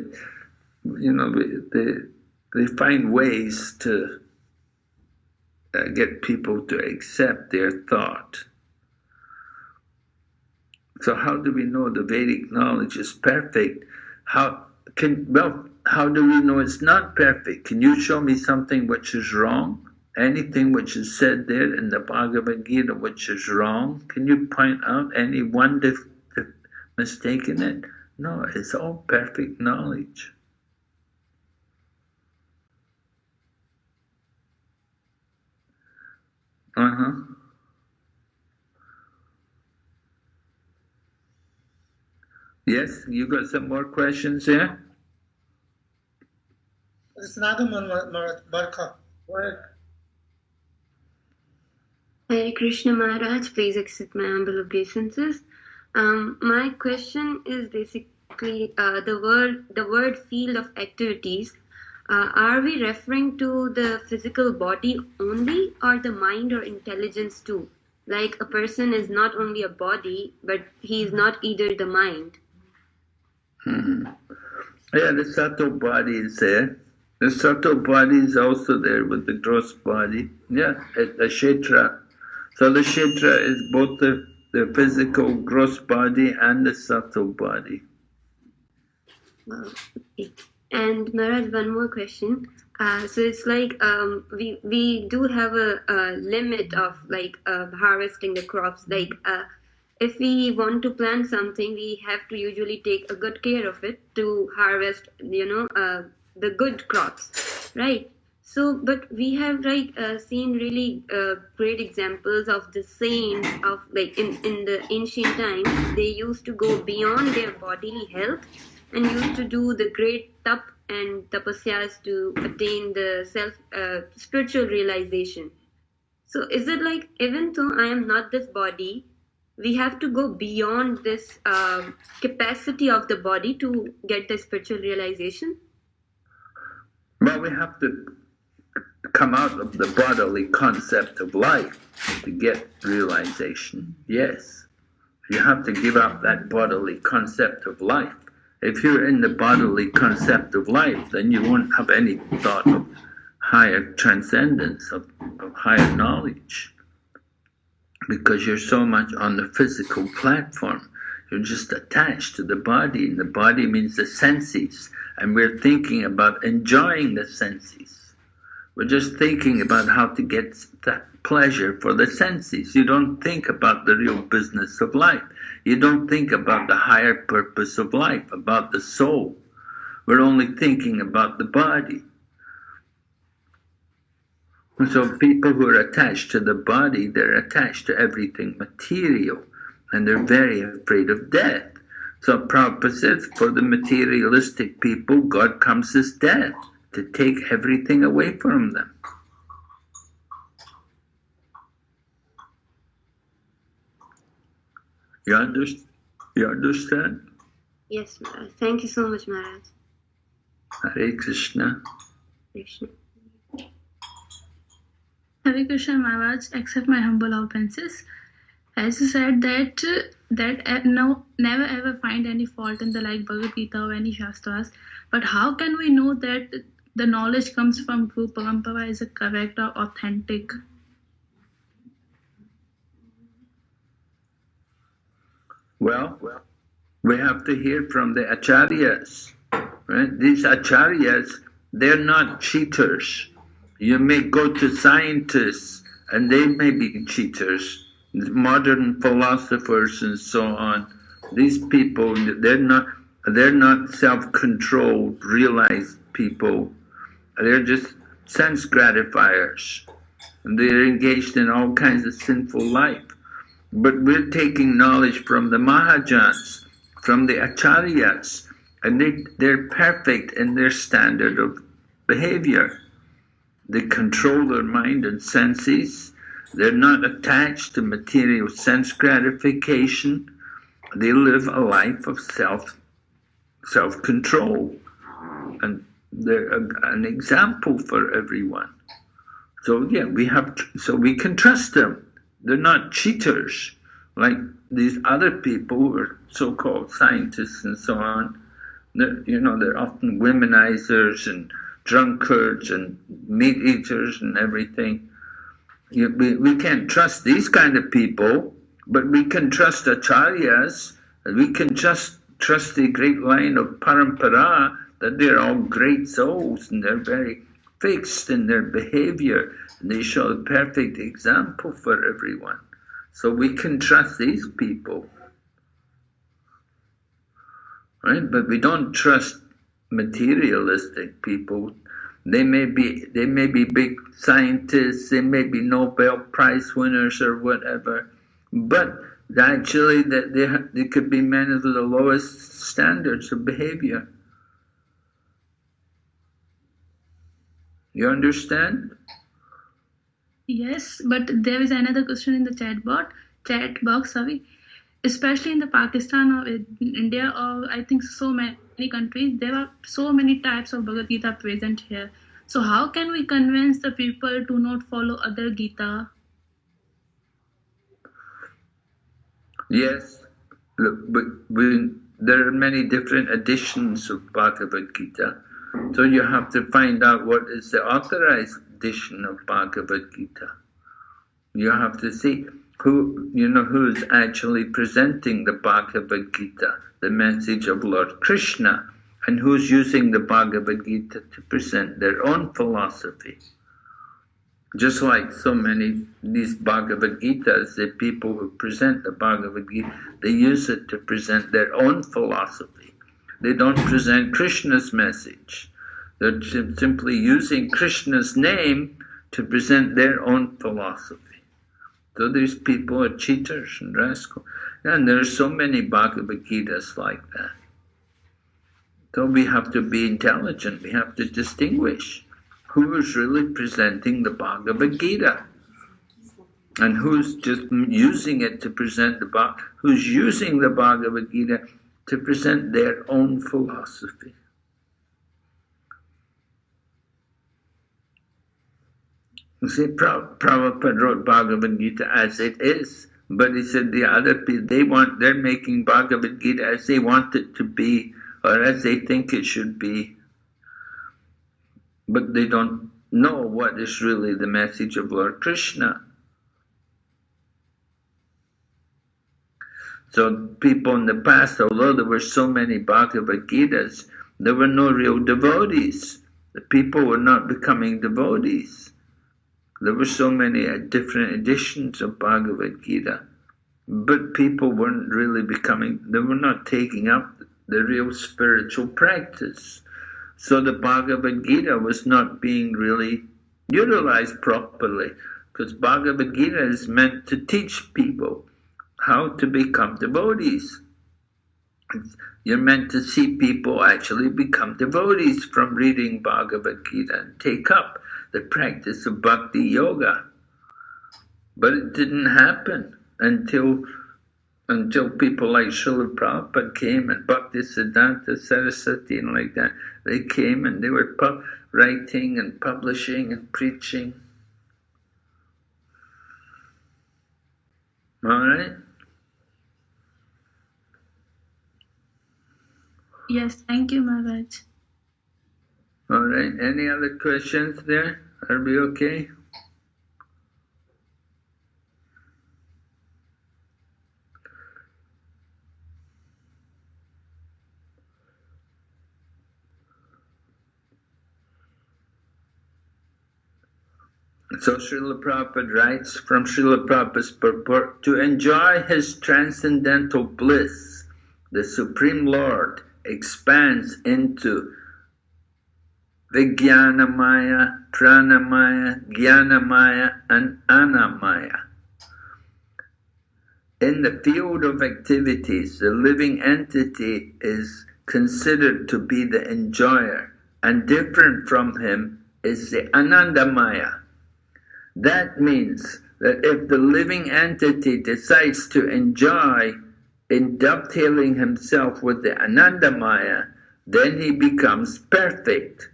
find ways to get people to accept their thought. So how do we know the Vedic knowledge is perfect? How do we know it's not perfect? Can you show me something which is wrong? Anything which is said there in the Bhagavad Gita which is wrong? Can you point out any one mistake in it? No, it's all perfect knowledge. Yes, you got some more questions there? It's Nagaman Barkha. Hare Krishna Maharaj, please accept my humble obeisances. My question is basically the word field of activities. Are we referring to the physical body only, or the mind or intelligence too? Like a person is not only a body, but he is not either the mind. Yeah, the subtle body is there. The subtle body is also there with the gross body. Yeah, the kshetra. So the kshetra is both the physical gross body and the subtle body. Okay. And Maharaj, one more question. So it's like we do have a limit of like harvesting the crops. Like if we want to plant something, we have to usually take a good care of it to harvest, the good crops, right? So, but we have seen really great examples of the saints of like in the ancient times. They used to go beyond their bodily health and used to do the great tap and tapasyas to attain the spiritual realization. So is it like, even though I am not this body, we have to go beyond this capacity of the body to get the spiritual realization? Well, we have to come out of the bodily concept of life to get realization. Yes, you have to give up that bodily concept of life. If you're in the bodily concept of life, then you won't have any thought of higher transcendence, of higher knowledge, because you're so much on the physical platform. You're just attached to the body, and the body means the senses, and we're thinking about enjoying the senses. We're just thinking about how to get that pleasure for the senses. You don't think about the real business of life. You don't think about the higher purpose of life, about the soul. We're only thinking about the body. And so people who are attached to the body, they're attached to everything material, and they're very afraid of death. So Prabhupada says, for the materialistic people, God comes as death, to take everything away from them. You understand? Yes, Maharaj. Thank you so much, Maharaj. Hare Krishna. Krishna. Hare Krishna Maharaj, accept my humble obeisances. As you said that never ever find any fault in the like Bhagavad Gita or any Shastras, but how can we know that the knowledge comes from Guru Parampara is correct or authentic? Well, we have to hear from the acharyas, right? These acharyas, they're not cheaters. You may go to scientists, and they may be cheaters, modern philosophers and so on. These people, they're not self-controlled, realized people. They're just sense gratifiers, and they're engaged in all kinds of sinful life. But we're taking knowledge from the Mahajans, from the Acharyas, and they're perfect in their standard of behavior. They control their mind and senses. They're not attached to material sense gratification. They live a life of self-control, and they're an example for everyone. So yeah, we can trust them. They're not cheaters like these other people who are so-called scientists and so on. They're often womenizers and drunkards and meat eaters and everything. We can't trust these kind of people. But we can trust acharyas, we can just trust the great line of parampara, that they're all great souls and they're very fixed in their behavior and they show a perfect example for everyone. So we can trust these people, right? But we don't trust materialistic people. They may be big scientists, they may be Nobel Prize winners or whatever, but actually they could be men of the lowest standards of behavior. You understand? Yes, but there is another question in the chat box, sorry. Especially in the Pakistan or in India or I think so many countries, there are so many types of Bhagavad Gita present here. So how can we convince the people to not follow other Gita? Yes, look, but there are many different editions of Bhagavad Gita. So you have to find out what is the authorized edition of Bhagavad Gita. You have to see who's actually presenting the Bhagavad Gita, the message of Lord Krishna, and who's using the Bhagavad Gita to present their own philosophy. Just like so many these Bhagavad Gitas, the people who present the Bhagavad Gita, they use it to present their own philosophy. They don't present Krishna's message. They're simply using Krishna's name to present their own philosophy. So these people are cheaters and rascals. And there are so many Bhagavad Gitas like that. So we have to be intelligent. We have to distinguish who is really presenting the Bhagavad Gita and who's just using it to present who's using the Bhagavad Gita to present their own philosophy. You see, Prabhupada wrote Bhagavad Gita as it is, but he said the other people, they're making Bhagavad Gita as they want it to be, or as they think it should be, but they don't know what is really the message of Lord Krishna. So people in the past, although there were so many Bhagavad Gitas, there were no real devotees. The people were not becoming devotees. There were so many different editions of Bhagavad Gita, but people weren't really they were not taking up the real spiritual practice. So the Bhagavad Gita was not being really utilized properly, because Bhagavad Gita is meant to teach people how to become devotees. You're meant to see people actually become devotees from reading Bhagavad Gita and take up the practice of bhakti yoga. But it didn't happen until people like Srila Prabhupada came and Bhaktisiddhanta Saraswati and like that. They came and they were writing and publishing and preaching. All right? Yes, thank you, Maharaj. All right, any other questions there? Are we okay? So Srila Prabhupada writes from Srila Prabhupada's purport, to enjoy his transcendental bliss, the Supreme Lord expands into Vijnanamaya, Pranamaya, Jnanamaya, and Annamaya. In the field of activities, the living entity is considered to be the enjoyer, and different from him is the Anandamaya. That means that if the living entity decides to enjoy in dovetailing himself with the Anandamaya, then he becomes perfect.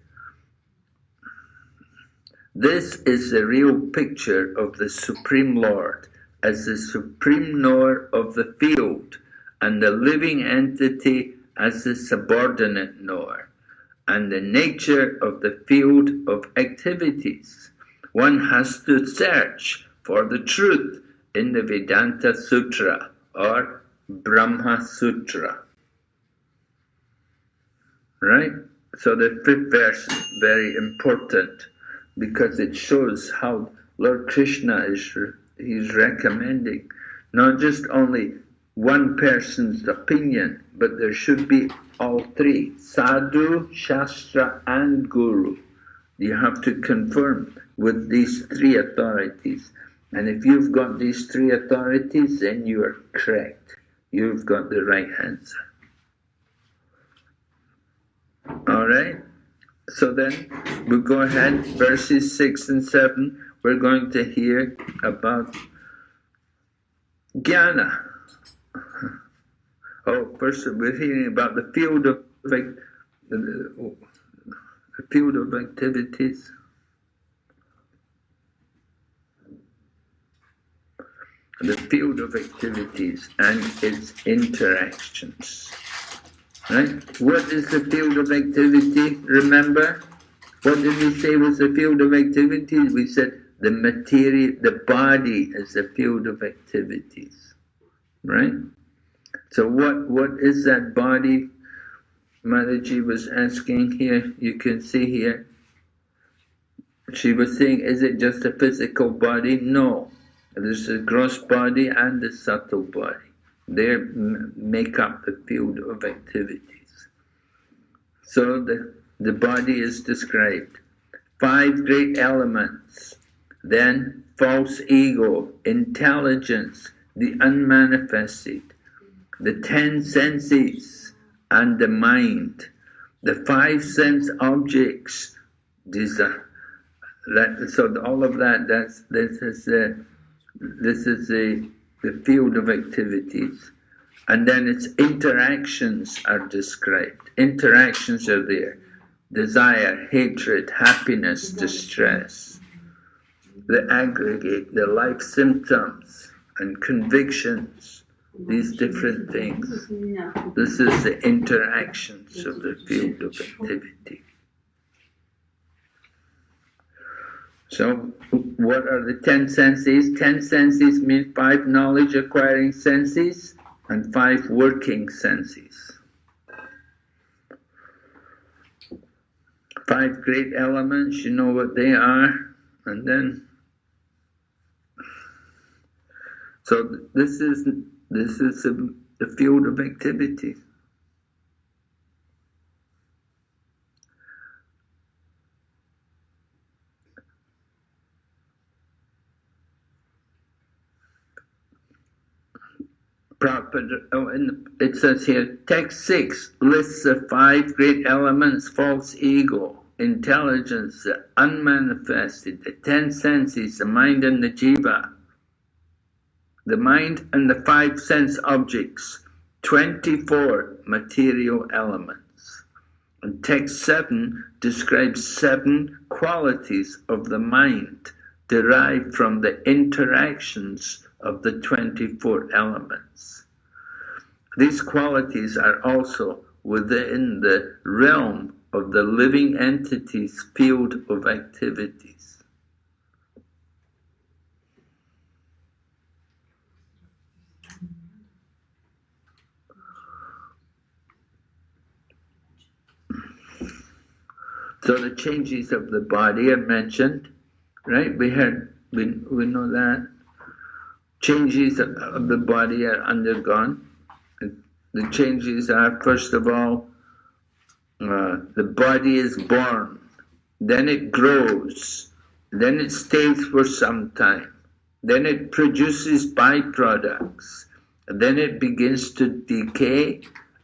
This is the real picture of the Supreme Lord as the supreme knower of the field, and the living entity as the subordinate knower, and the nature of the field of activities. One has to search for the truth in the Vedanta Sutra or Brahma Sutra. Right? So the 5th verse is very important because it shows how Lord Krishna he's recommending not just only one person's opinion, but there should be all three, Sadhu, Shastra and Guru. You have to confirm with these 3 authorities. And if you've got these 3 authorities, then you are correct. You've got the right answer. All right? So then we'll go ahead, verses 6 and 7. We're going to hear about jnana. Oh, first we're hearing about the field of activities. The field of activities and its interactions. Right? What is the field of activity? Remember? What did we say was the field of activities? We said the material, the body is the field of activities. Right? So what is that body? Mataji was asking here, you can see here. She was saying, is it just a physical body? No. There's a gross body and a subtle body. They make up the field of activities. So the body is described. 5 great elements. Then false ego, intelligence, the unmanifested, the 10 senses, and the mind. The 5 sense objects. These are, so all of that. This is the field of activities. And then its interactions are described. Interactions are there. Desire, hatred, happiness, distress. The aggregate, the life symptoms and convictions, these different things. This is the interactions of the field of activity. So, what are the 10 senses? 10 senses mean 5 knowledge acquiring senses and 5 working senses. 5 great elements, you know what they are, and then. So this is the field of activity. It says here, text 6 lists the 5 great elements: false ego, intelligence, the unmanifested, the 10 senses, the mind and the jiva, the mind and the 5 sense objects, 24 material elements. And text 7 describes 7 qualities of the mind derived from the interactions of the 24 elements. These qualities are also within the realm of the living entity's field of activities. So the changes of the body are mentioned, right? We know that. Changes of the body are undergone. The changes are, first of all, the body is born, then it grows, then it stays for some time, then it produces byproducts, then it begins to decay,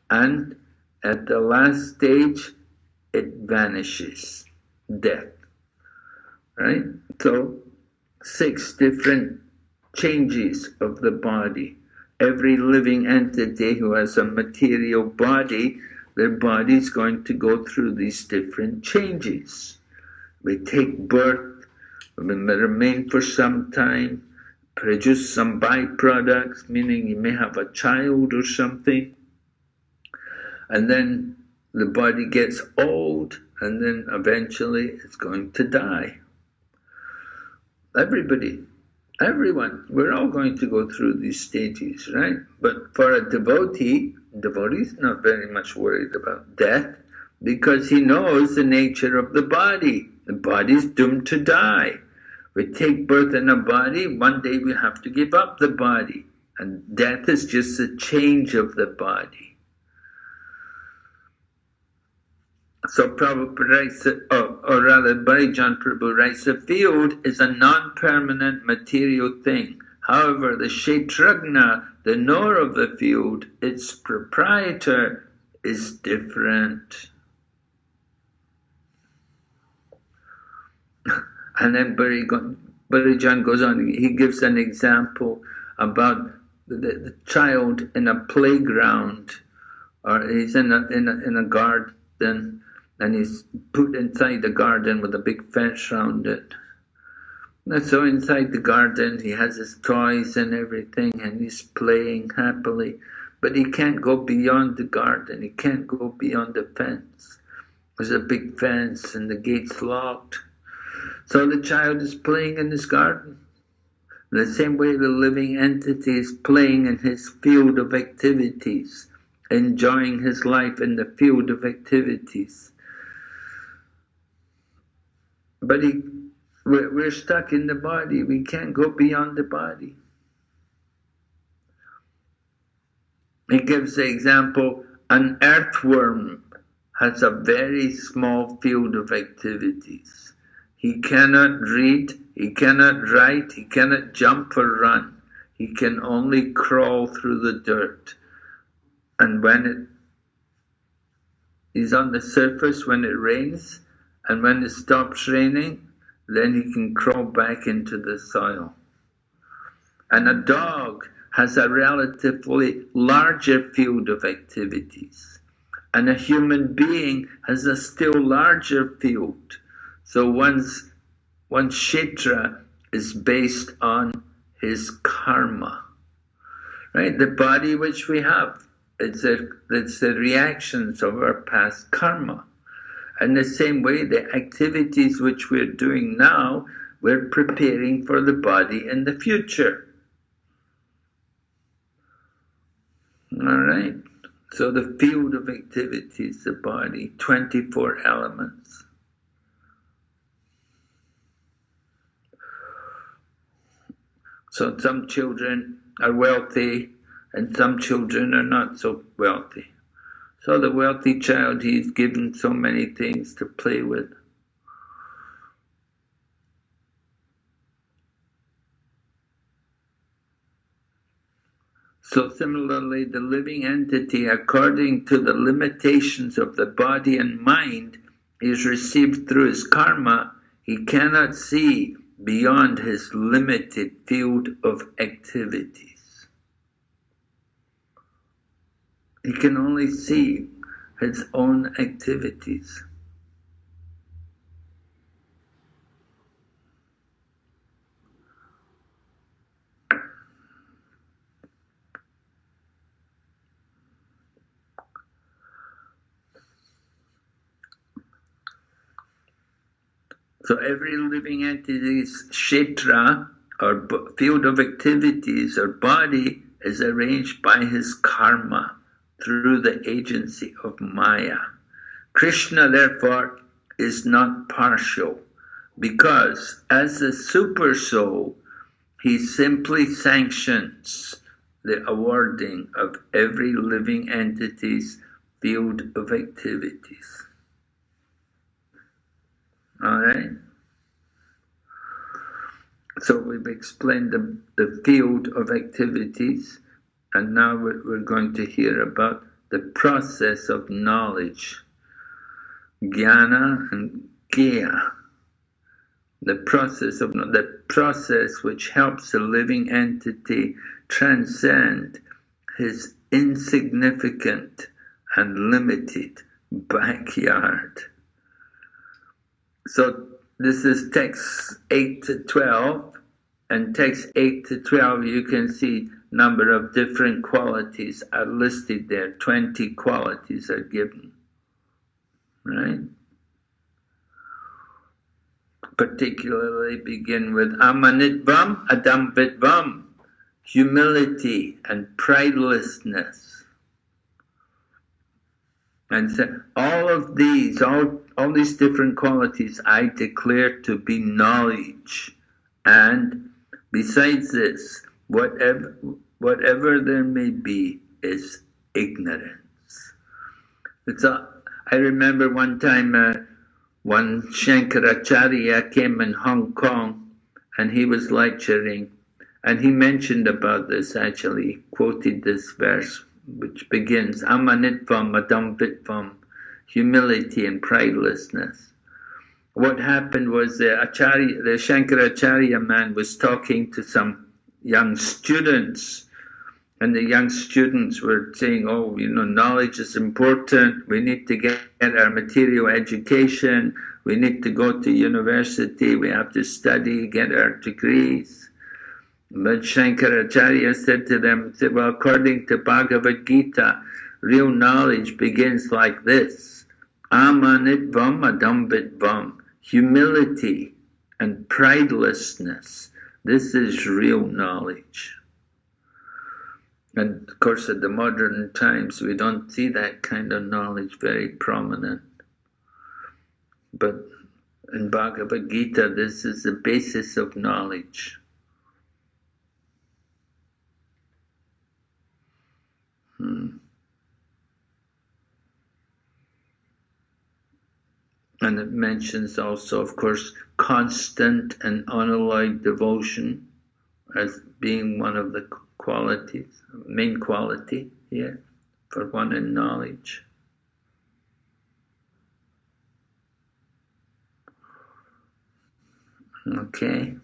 and at the last stage, it vanishes, death. Right? So, 6 different changes of the body. Every living entity who has a material body, their body is going to go through these different changes. We take birth, we remain for some time, produce some byproducts, meaning you may have a child or something, and then the body gets old, and then eventually it's going to die. Everybody. Everyone, we're all going to go through these stages, right? But for a devotee's not very much worried about death because he knows the nature of the body. The body's doomed to die. We take birth in a body, one day we have to give up the body. And death is just a change of the body. So Prabhupada writes, or rather Bharijan Prabhu writes, the field is a non-permanent material thing. However, the Kshetrajna, the knower of the field, its proprietor, is different. And then Bharijan goes on, he gives an example about the child in a playground, or he's in a garden, and he's put inside the garden with a big fence around it. And so inside the garden he has his toys and everything, and he's playing happily, but he can't go beyond the garden, he can't go beyond the fence. There's a big fence and the gate's locked. So the child is playing in his garden. In the same way the living entity is playing in his field of activities, enjoying his life in the field of activities. But we're stuck in the body, we can't go beyond the body. He gives the example, an earthworm has a very small field of activities. He cannot read, he cannot write, he cannot jump or run. He can only crawl through the dirt. And when he's on the surface when it rains, and when it stops raining, then he can crawl back into the soil. And a dog has a relatively larger field of activities. And a human being has a still larger field. So one's kshetra is based on his karma. Right? The body which we have, it's the reactions of our past karma. And the same way, the activities which we're doing now, we're preparing for the body in the future. All right? So the field of activities, the body, 24 elements. So some children are wealthy and some children are not so wealthy. So the wealthy child, he's given so many things to play with. So similarly, the living entity, according to the limitations of the body and mind, is received through his karma. He cannot see beyond his limited field of activities. He can only see his own activities. So every living entity's kshetra, or field of activities, or body, is arranged by his karma through the agency of Maya. Krishna, therefore, is not partial, because as the super soul, he simply sanctions the awarding of every living entity's field of activities. All right? So we've explained the field of activities, and now we're going to hear about the process of knowledge, jnana and gya. The process which helps the living entity transcend his insignificant and limited backyard. So this is text 8 to 12, and text 8 to 12 you can see number of different qualities are listed there. 20 qualities are given, right? particularly begin with amanitvam adambitvam, humility and pridelessness. And so all of these, all these different qualities I declare to be knowledge. And besides this, whatever there may be is ignorance. I remember one time one Shankaracharya came in Hong Kong and he was lecturing and he mentioned about this, actually quoted this verse which begins amanitvam adambitvam, humility and pridelessness. What happened was the Shankaracharya man was talking to some young students, and the young students were saying, oh, knowledge is important, we need to get our material education, we need to go to university, we have to study, get our degrees. But Shankaracharya said to them, well, according to Bhagavad Gita, real knowledge begins like this: amanitvam adambitvam, humility and pridelessness. This is real knowledge. And of course, at the modern times, we don't see that kind of knowledge very prominent. But in Bhagavad Gita, this is the basis of knowledge. And it mentions also, of course, constant and unalloyed devotion as being one of the qualities, main quality here for one in knowledge. Okay.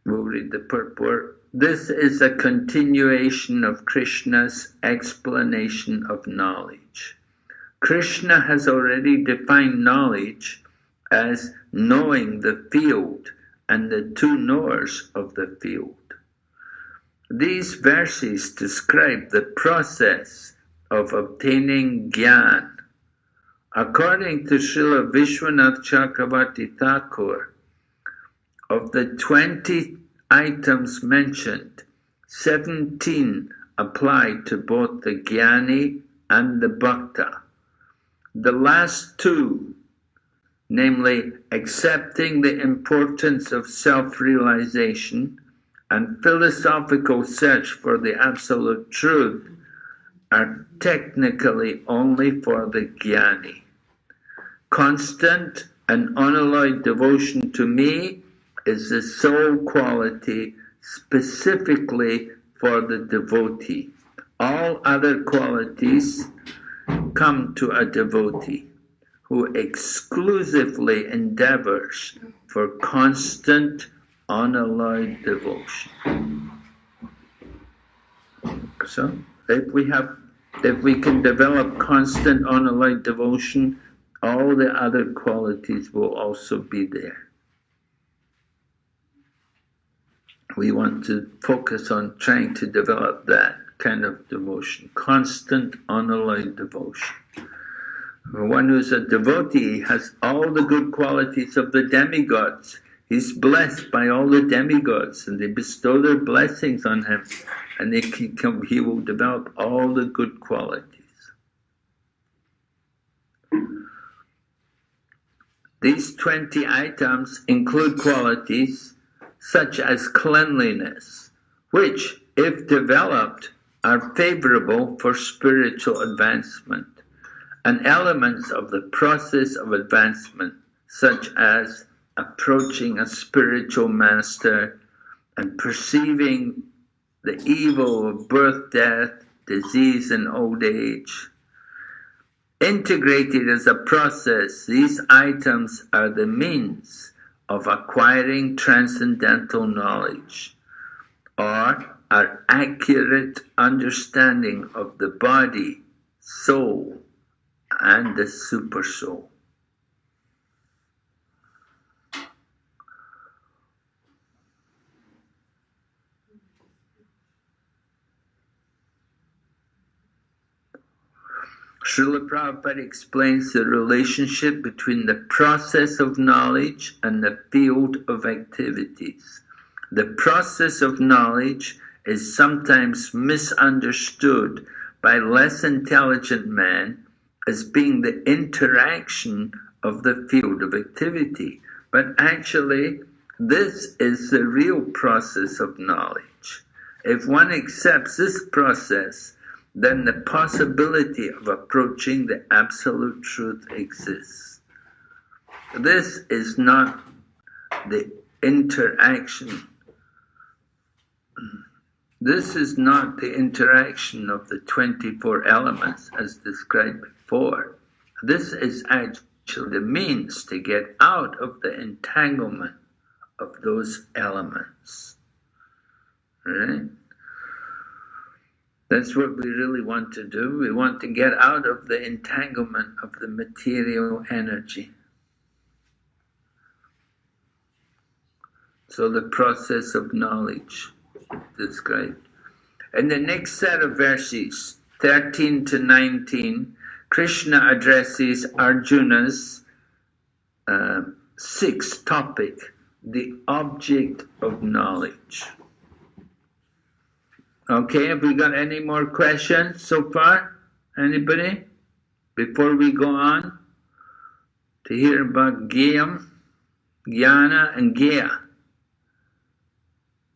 We'll read the purport. This is a continuation of Krishna's explanation of knowledge. Krishna has already defined knowledge as knowing the field and the two knowers of the field. These verses describe the process of obtaining jnana. According to Srila Vishwanath Chakravarti Thakur, of the 20 items mentioned, 17 apply to both the jnani and the bhakta. The last two, namely accepting the importance of self-realization and philosophical search for the absolute truth, are technically only for the jnani. Constant and unalloyed devotion to me is the sole quality specifically for the devotee. All other qualities come to a devotee who exclusively endeavors for constant, unalloyed devotion. So, if we can develop constant, unalloyed devotion, all the other qualities will also be there. We want to focus on trying to develop that kind of devotion, constant, unalloyed devotion. One who's a devotee has all the good qualities of the demigods. He's blessed by all the demigods, and they bestow their blessings on him, and he will develop all the good qualities. These 20 items include qualities such as cleanliness, which, if developed, are favorable for spiritual advancement, and elements of the process of advancement, such as approaching a spiritual master and perceiving the evil of birth, death, disease, and old age. Integrated as a process, these items are the means of acquiring transcendental knowledge, or our accurate understanding of the body, soul, and the supersoul. Srila Prabhupada explains the relationship between the process of knowledge and the field of activities. The process of knowledge is sometimes misunderstood by less intelligent men as being the interaction of the field of activity. But actually, this is the real process of knowledge. If one accepts this process, then the possibility of approaching the absolute truth exists. This is not the interaction. This is not the interaction of the 24 elements as described before. This is actually the means to get out of the entanglement of those elements. Right? That's what we really want to do. We want to get out of the entanglement of the material energy. So the process of knowledge described. In the next set of verses, 13 to 19, Krishna addresses Arjuna's sixth topic, the object of knowledge. Okay, have we got any more questions so far? Anybody? Before we go on to hear about Gyam, Jnana, and Gya,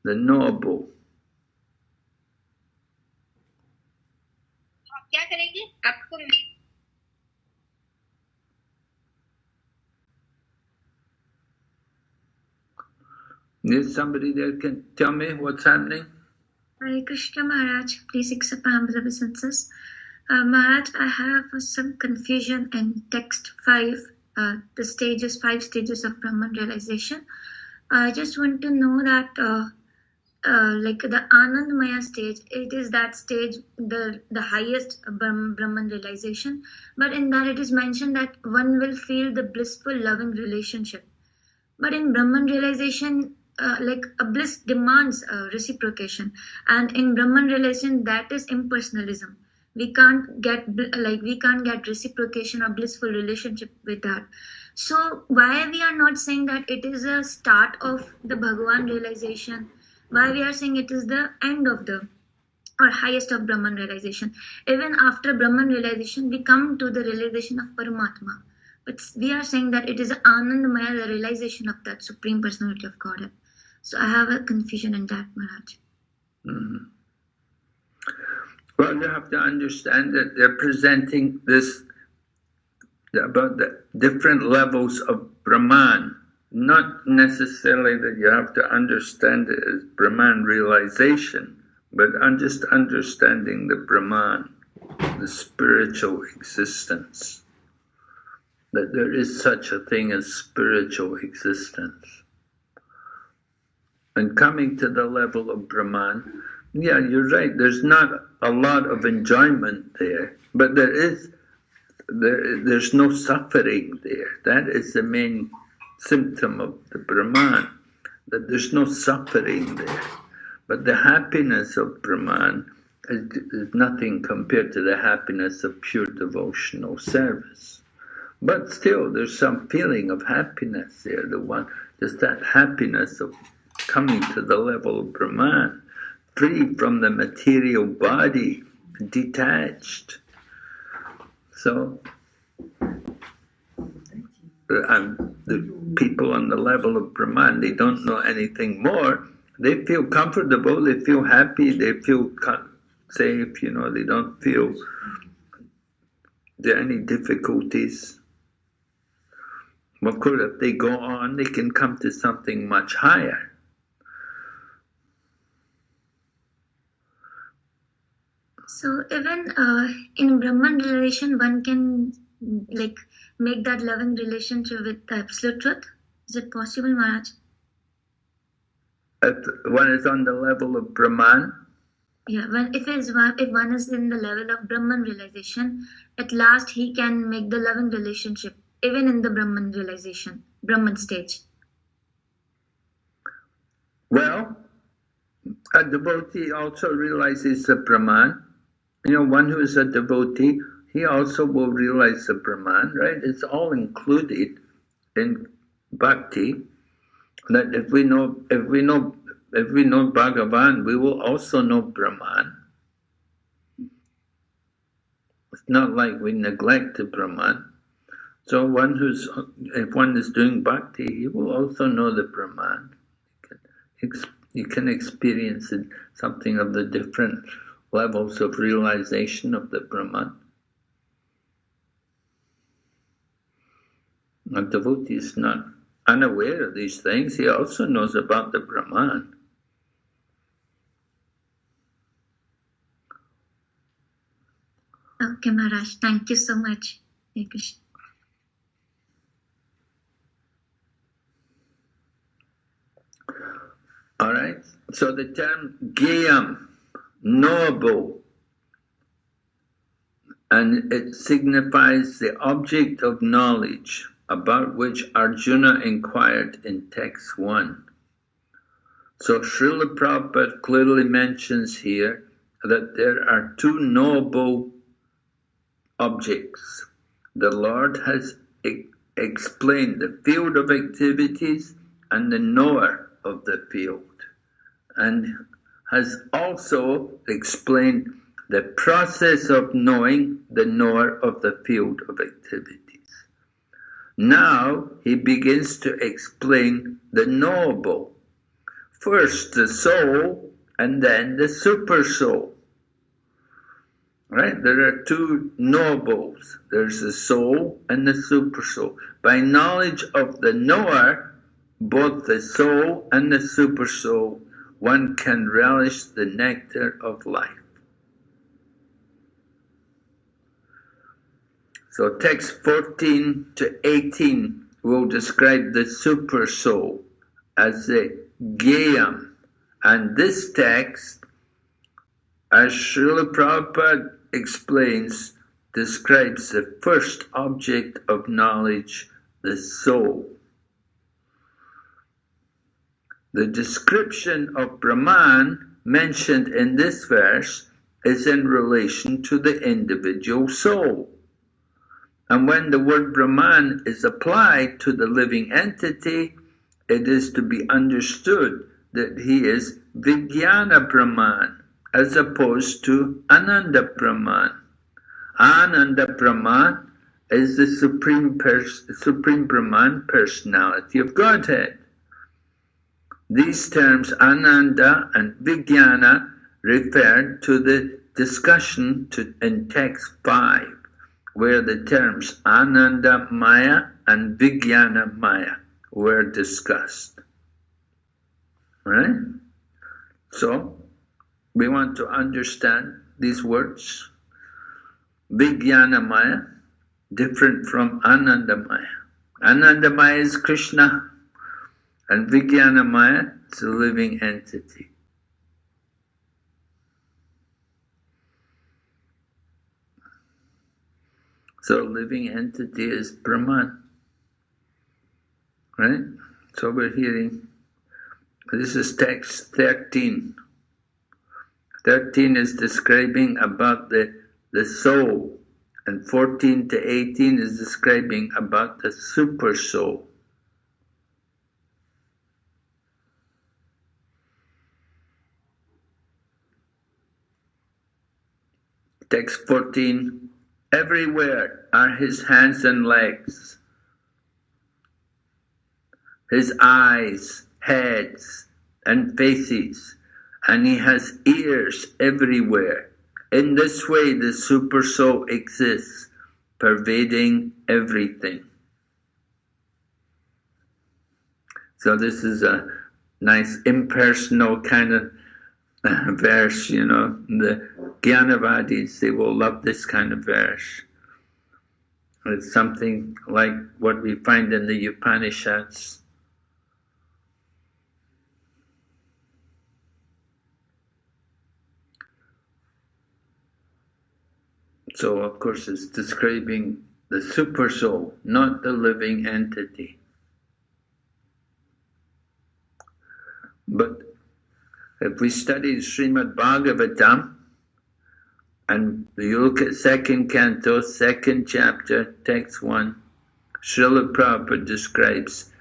the knowable. क्या करेंगे आपको Is somebody there can tell me what's happening? Hare Krishna Maharaj, please accept my humble obeisances. Maharaj, I have some confusion in text 5, the 5 stages of Brahman realization. I just want to know that like the Anandmaya stage, it is that stage, the highest Brahman realization, but in that it is mentioned that one will feel the blissful loving relationship. But in Brahman realization, like a bliss demands reciprocation, and in Brahman realization that is impersonalism. We can't get reciprocation or blissful relationship with that. So why we are not saying that it is a start of the Bhagavan realization? Why we are saying it is the end of the or highest of Brahman realization? Even after Brahman realization, we come to the realization of Paramatma. But we are saying that it is Anandamaya, the realization of that Supreme Personality of Godhead. So I have a confusion in that, Maharaj. Mm-hmm. Well, you have to understand that they're presenting this about the different levels of Brahman. Not necessarily that you have to understand it as Brahman realization, but just understanding the Brahman, the spiritual existence. That there is such a thing as spiritual existence. And coming to the level of Brahman, yeah, you're right, there's not a lot of enjoyment there, but there's no suffering there. That is the main symptom of the Brahman, that there's no suffering there. But the happiness of Brahman is nothing compared to the happiness of pure devotional service. But still, there's some feeling of happiness there, just that happiness of coming to the level of Brahman, free from the material body, detached. So, the people on the level of Brahman, they don't know anything more. They feel comfortable, they feel happy, they feel safe, they don't feel there are any difficulties. Of course, if they go on, they can come to something much higher. So even in Brahman realization, one can make that loving relationship with the absolute truth. Is it possible, Maharaj? If one is on the level of Brahman? Yeah, if one is in the level of Brahman realization, at last he can make the loving relationship, even in the Brahman realization, Brahman stage. Well, a devotee also realizes the Brahman. One who is a devotee, he also will realize the Brahman, right? It's all included in bhakti. That if we know Bhagavan, we will also know Brahman. It's not like we neglect the Brahman. So if one is doing bhakti, he will also know the Brahman. You can experience something of the different levels of realization of the Brahman. A devotee is not unaware of these things. He also knows about the Brahman. Okay, Maharaj. Thank you so much. Hare Krishna. All right. So the term Gayam, knowable, and it signifies the object of knowledge about which Arjuna inquired in text 1. So Srila Prabhupada clearly mentions here that there are two knowable objects. The Lord has explained the field of activities and the knower of the field, and has also explained the process of knowing the knower of the field of activities. Now he begins to explain the knowable. First the soul and then the super soul. Right? There are two knowables. There's the soul and the super soul. By knowledge of the knower, both the soul and the super soul, one can relish the nectar of life. So text 14 to 18 will describe the super soul as the Gayam. And this text, as Srila Prabhupada explains, describes the first object of knowledge, the soul. The description of Brahman mentioned in this verse is in relation to the individual soul. And when the word Brahman is applied to the living entity, it is to be understood that he is Vijnana Brahman, as opposed to Ananda Brahman. Ananda Brahman is the Supreme Brahman, personality of Godhead. These terms Ananda and Vijnana refer to the discussion in text 5, where the terms Ananda Maya and Vijnana Maya were discussed. Right? So, we want to understand these words. Vijnana Maya, different from Ananda Maya. Ananda Maya is Krishna, and Vijnana Maya is a living entity. So living entity is Brahman. Right? So we're hearing, this is text 13. 13 is describing about the soul, and 14 to 18 is describing about the super soul. Text 14, everywhere are his hands and legs, his eyes, heads, and faces, and he has ears everywhere. In this way, the super soul exists, pervading everything. So this is a nice impersonal kind of verse, you know. The Jnanavadis, they will love this kind of verse. It's something like what we find in the Upanishads. So, of course, it's describing the super soul, not the living entity. But if we study Srimad Bhagavatam, And you look at 2nd Canto, 2nd chapter, text 1, Srila Prabhupada describes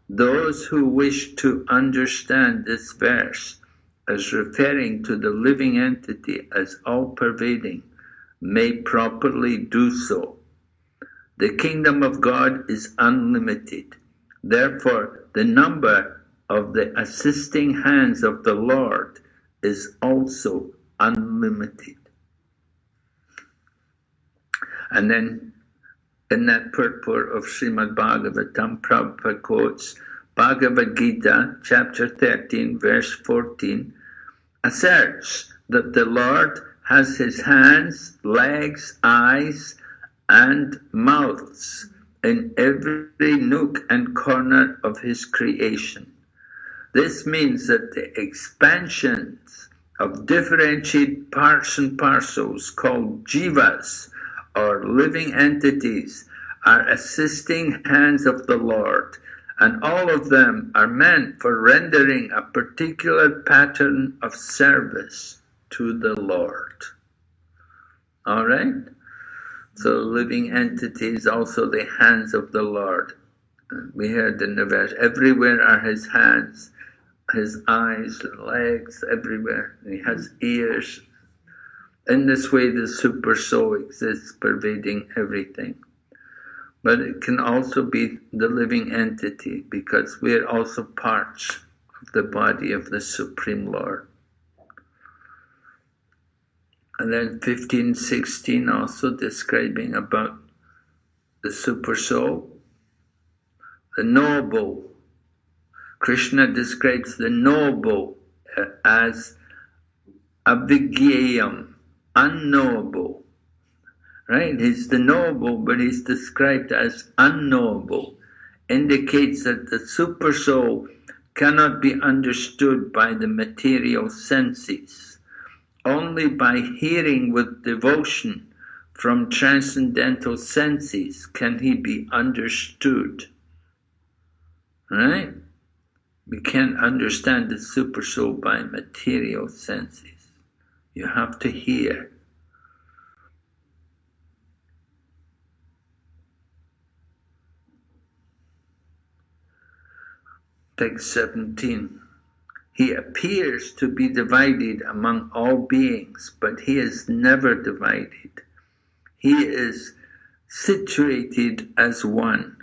those who wish to understand this verse as referring to the living entity as all-pervading may properly do so. The kingdom of God is unlimited. Therefore, the number of the assisting hands of the Lord is also unlimited. And then in that purport of Srimad Bhagavatam, Prabhupada quotes Bhagavad Gita, chapter 13, verse 14, asserts that the Lord has his hands, legs, eyes, and mouths in every nook and corner of his creation. This means that the expansions of differentiated parts and parcels called jivas, or living entities, are assisting hands of the Lord, and all of them are meant for rendering a particular pattern of service to the Lord. All right? So living entities, also the hands of the Lord. We heard in the verse, everywhere are his hands, his eyes, legs, everywhere. He has ears. In this way, the super soul exists, pervading everything. But it can also be the living entity, because we are also parts of the body of the Supreme Lord. And then 15:16 also describing about the super soul, the knowable. Krishna describes the knowable as avigyayam, unknowable. Right? He's the knowable, but he's described as unknowable. Indicates that the super soul cannot be understood by the material senses. Only by hearing with devotion from transcendental senses can he be understood. Right? We can't understand the super soul by material senses. You have to hear. Text 17. He appears to be divided among all beings, but he is never divided. He is situated as one.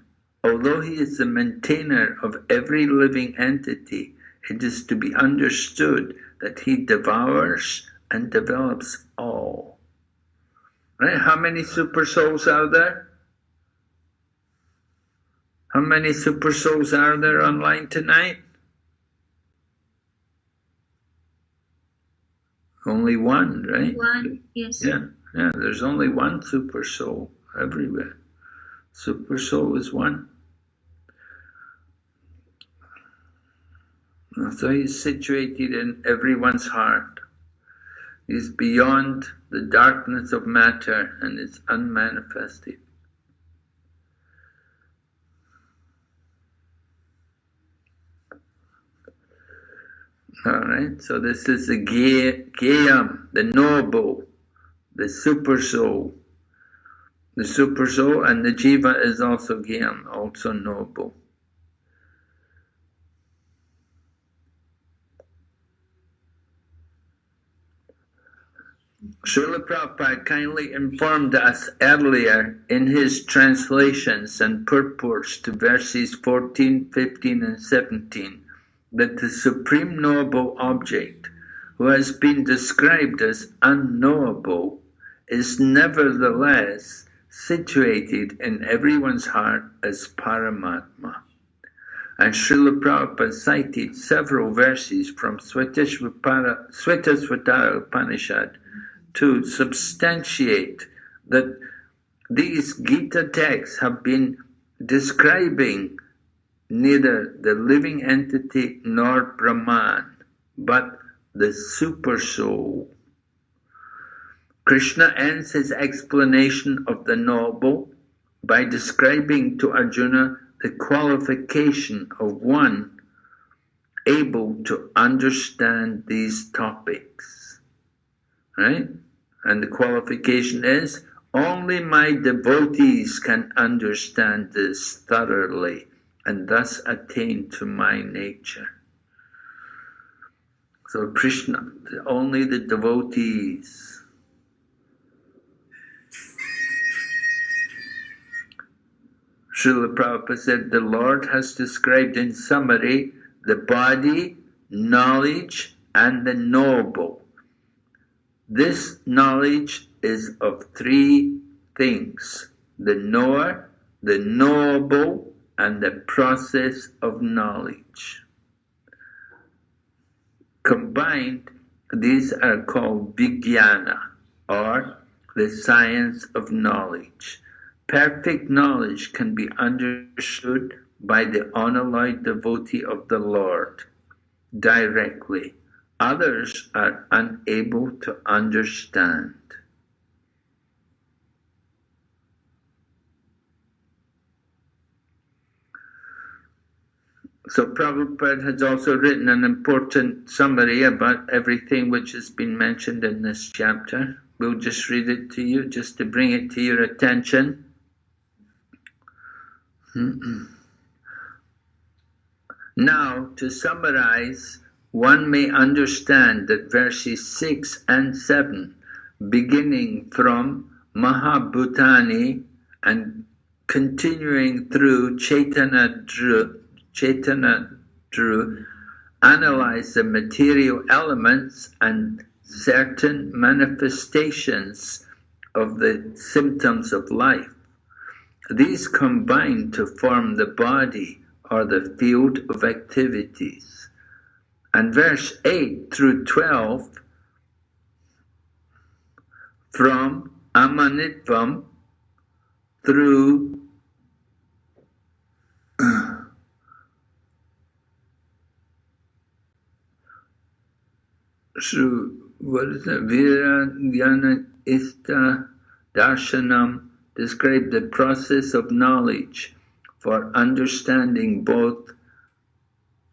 Although he is the maintainer of every living entity, it is to be understood that he devours and develops all. Right? How many super souls are there? How many super souls are there online tonight? Only one, right? One, yes. Yeah, there's only one super soul everywhere. Super soul is one. So he's situated in everyone's heart. He's beyond the darkness of matter and is unmanifested. All right, so this is the Gayam, the noble, the super soul. The super soul, and the Jiva is also Gayam, also noble. Srila Prabhupada kindly informed us earlier in his translations and purports to verses 14, 15, and 17 that the Supreme Knowable Object, who has been described as unknowable, is nevertheless situated in everyone's heart as Paramatma. And Srila Prabhupada cited several verses from Svetashvatara Upanishad to substantiate that these Gita texts have been describing neither the living entity nor Brahman, but the super soul. Krishna ends his explanation of the knowable by describing to Arjuna the qualification of one able to understand these topics. Right? And the qualification is, only my devotees can understand this thoroughly and thus attain to my nature. So Krishna, only the devotees. Srila Prabhupada said, the Lord has described in summary the body, knowledge, and the knowable. This knowledge is of three things: the knower, the knowable, and the process of knowledge. Combined, these are called vijnana, or the science of knowledge. Perfect knowledge can be understood by the unalloyed devotee of the Lord directly. Others are unable to understand. So Prabhupada has also written an important summary about everything which has been mentioned in this chapter. We'll just read it to you, just to bring it to your attention. Now, to summarize, one may understand that verses 6 and 7, beginning from Mahabhutani and continuing through Chaitanya Dhru, analyze the material elements and certain manifestations of the symptoms of life. These combine to form the body, or the field of activities. And verse 8 through 12, from Amanitvam through Virajnana Ista Darshanam, describe the process of knowledge for understanding both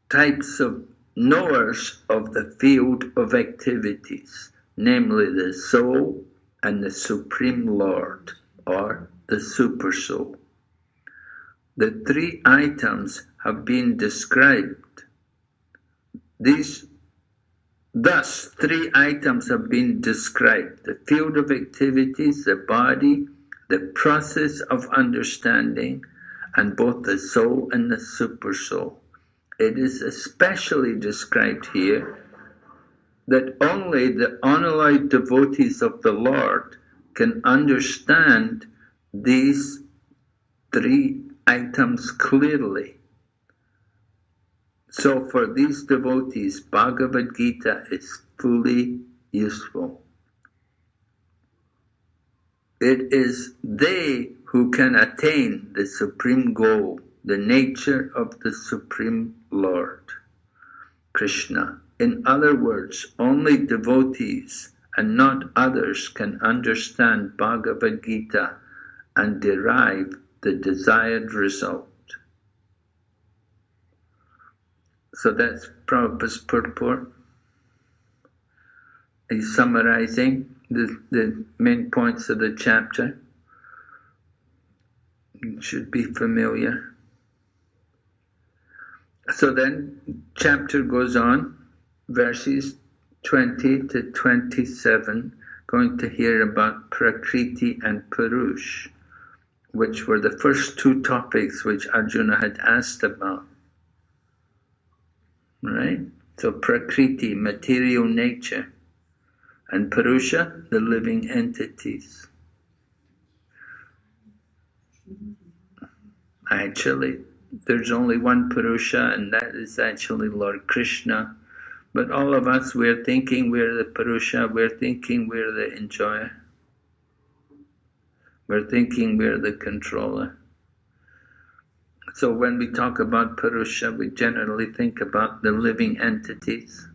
types of knowers of the field of activities, namely the soul and the Supreme Lord, or the Super Soul. The three items have been described. Thus, three items have been described: the field of activities, the body, the process of understanding, and both the soul and the super soul. It is especially described here that only the unalloyed devotees of the Lord can understand these three items clearly. So for these devotees, Bhagavad Gita is fully useful. It is they who can attain the supreme goal, the nature of the Supreme Lord, Krishna. In other words, only devotees and not others can understand Bhagavad Gita and derive the desired result. So that's Prabhupada's purport. He's summarizing the main points of the chapter. It should be familiar. So then, chapter goes on, verses 20 to 27, going to hear about Prakriti and Purush, which were the first two topics which Arjuna had asked about. Right? So Prakriti, material nature, and Purusha, the living entities. Actually, there's only one Purusha, and that is actually Lord Krishna. But all of us, we're thinking we're the Purusha, we're thinking we're the enjoyer. We're thinking we're the controller. So when we talk about Purusha, we generally think about the living entities.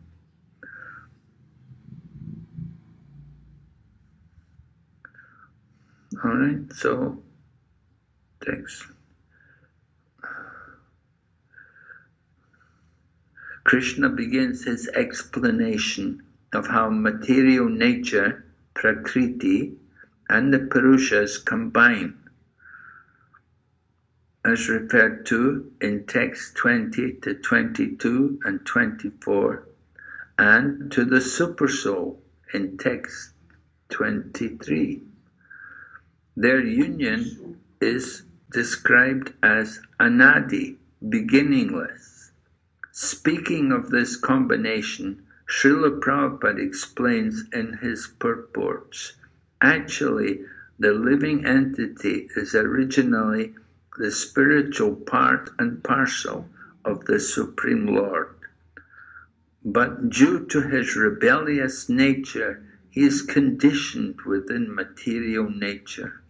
All right, so thanks. Krishna begins his explanation of how material nature Prakriti, and the Purushas combine, as referred to in text 20 to 22 and 24, and to the Supersoul in text 23. Their union is described as anadi, beginningless. Speaking of this combination, Srila Prabhupada explains in his purports, actually, the living entity is originally the spiritual part and parcel of the Supreme Lord. But due to his rebellious nature, he is conditioned within material nature.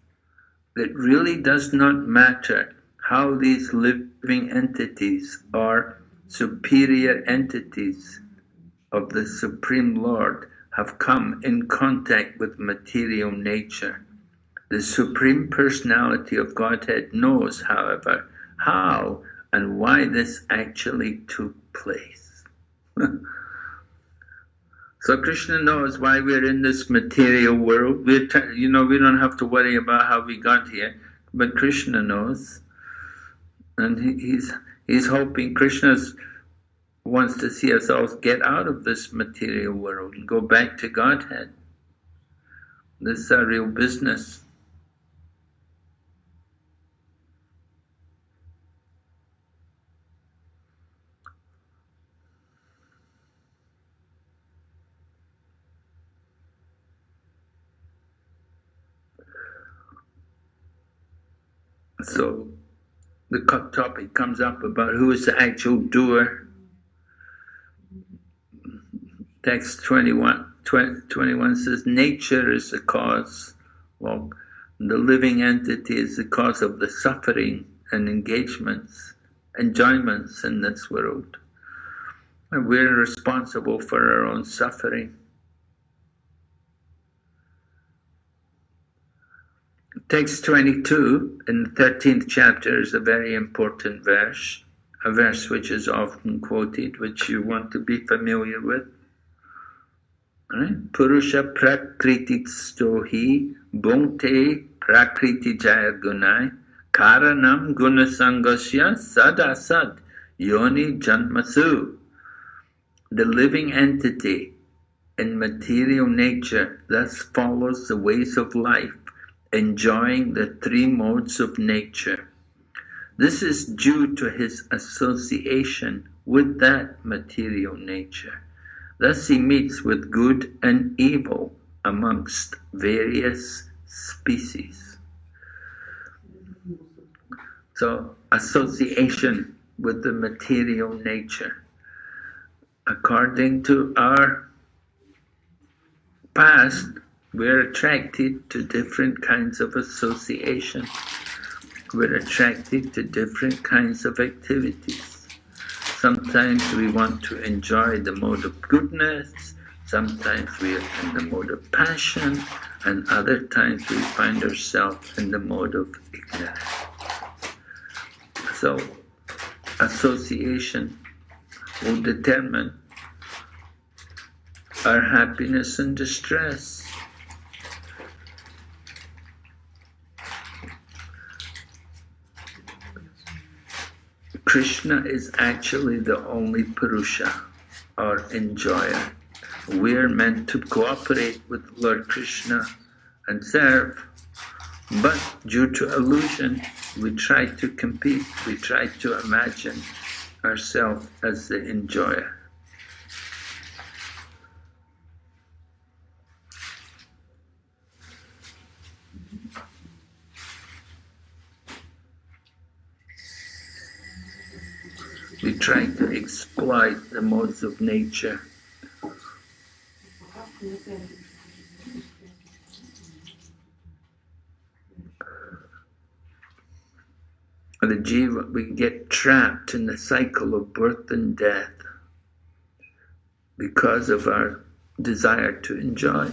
It really does not matter how these living entities are superior entities of the Supreme Lord have come in contact with material nature. The Supreme Personality of Godhead knows, however, how and why this actually took place. So Krishna knows why we're in this material world. We don't have to worry about how we got here, but Krishna knows, and he's hoping. Krishna wants to see us all get out of this material world and go back to Godhead. This is our real business. So the topic comes up about who is the actual doer. Text 21 says, nature is the cause. Well, the living entity is the cause of the suffering and enjoyments in this world. And we're responsible for our own suffering. Text 22 in the 13th chapter is a very important verse, a verse which is often quoted, which you want to be familiar with. Right? Purusha prakriti stohi bhunte prakriti jaya gunai karanam gunasangasya sadasad yoni janmasu. The living entity in material nature thus follows the ways of life, enjoying the three modes of nature. This is due to his association with that material nature. Thus he meets with good and evil amongst various species. So, association with the material nature. According to our past, we're attracted to different kinds of association. We're attracted to different kinds of activities. Sometimes we want to enjoy the mode of goodness, sometimes we are in the mode of passion, and other times we find ourselves in the mode of ignorance. So, association will determine our happiness and distress. Krishna is actually the only Purusha, or enjoyer. We're meant to cooperate with Lord Krishna and serve, but due to illusion, we try to compete, we try to imagine ourselves as the enjoyer. We try to exploit the modes of nature. The jiva, we get trapped in the cycle of birth and death because of our desire to enjoy.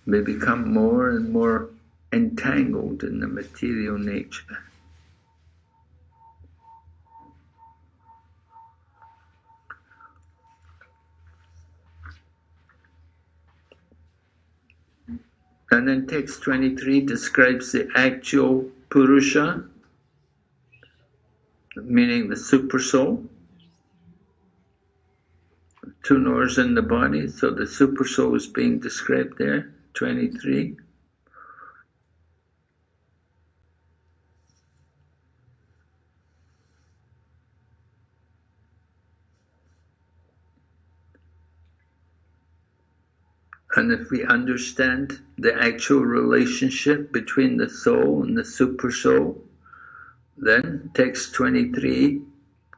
We become more and more entangled in the material nature. And then text 23 describes the actual Purusha, meaning the super soul. Two Nors in the body, so the super soul is being described there, 23. And if we understand the actual relationship between the soul and the super soul, then text 23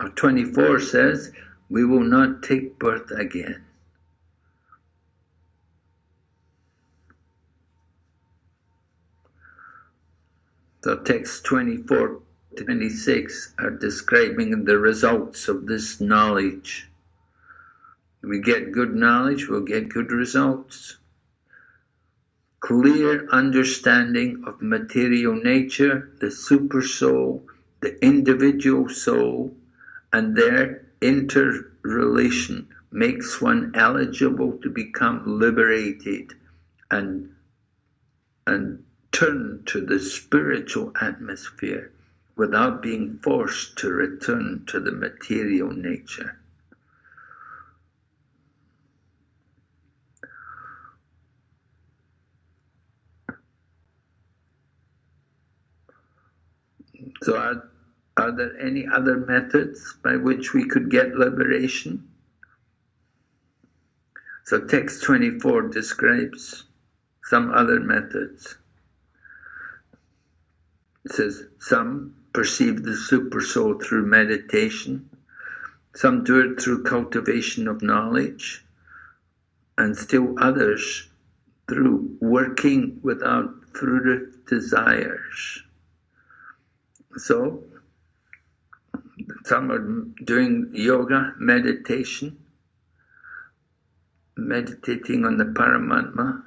or 24 says, we will not take birth again. So text 24 to 26 are describing the results of this knowledge. We get good knowledge, we'll get good results. Clear understanding of material nature, the super soul, the individual soul, and their interrelation makes one eligible to become liberated and turn to the spiritual atmosphere without being forced to return to the material nature. So are there any other methods by which we could get liberation? So text 24 describes some other methods. It says, some perceive the super soul through meditation, some do it through cultivation of knowledge, and still others through working without fruitive desires. So, some are doing yoga, meditation, meditating on the Paramatma.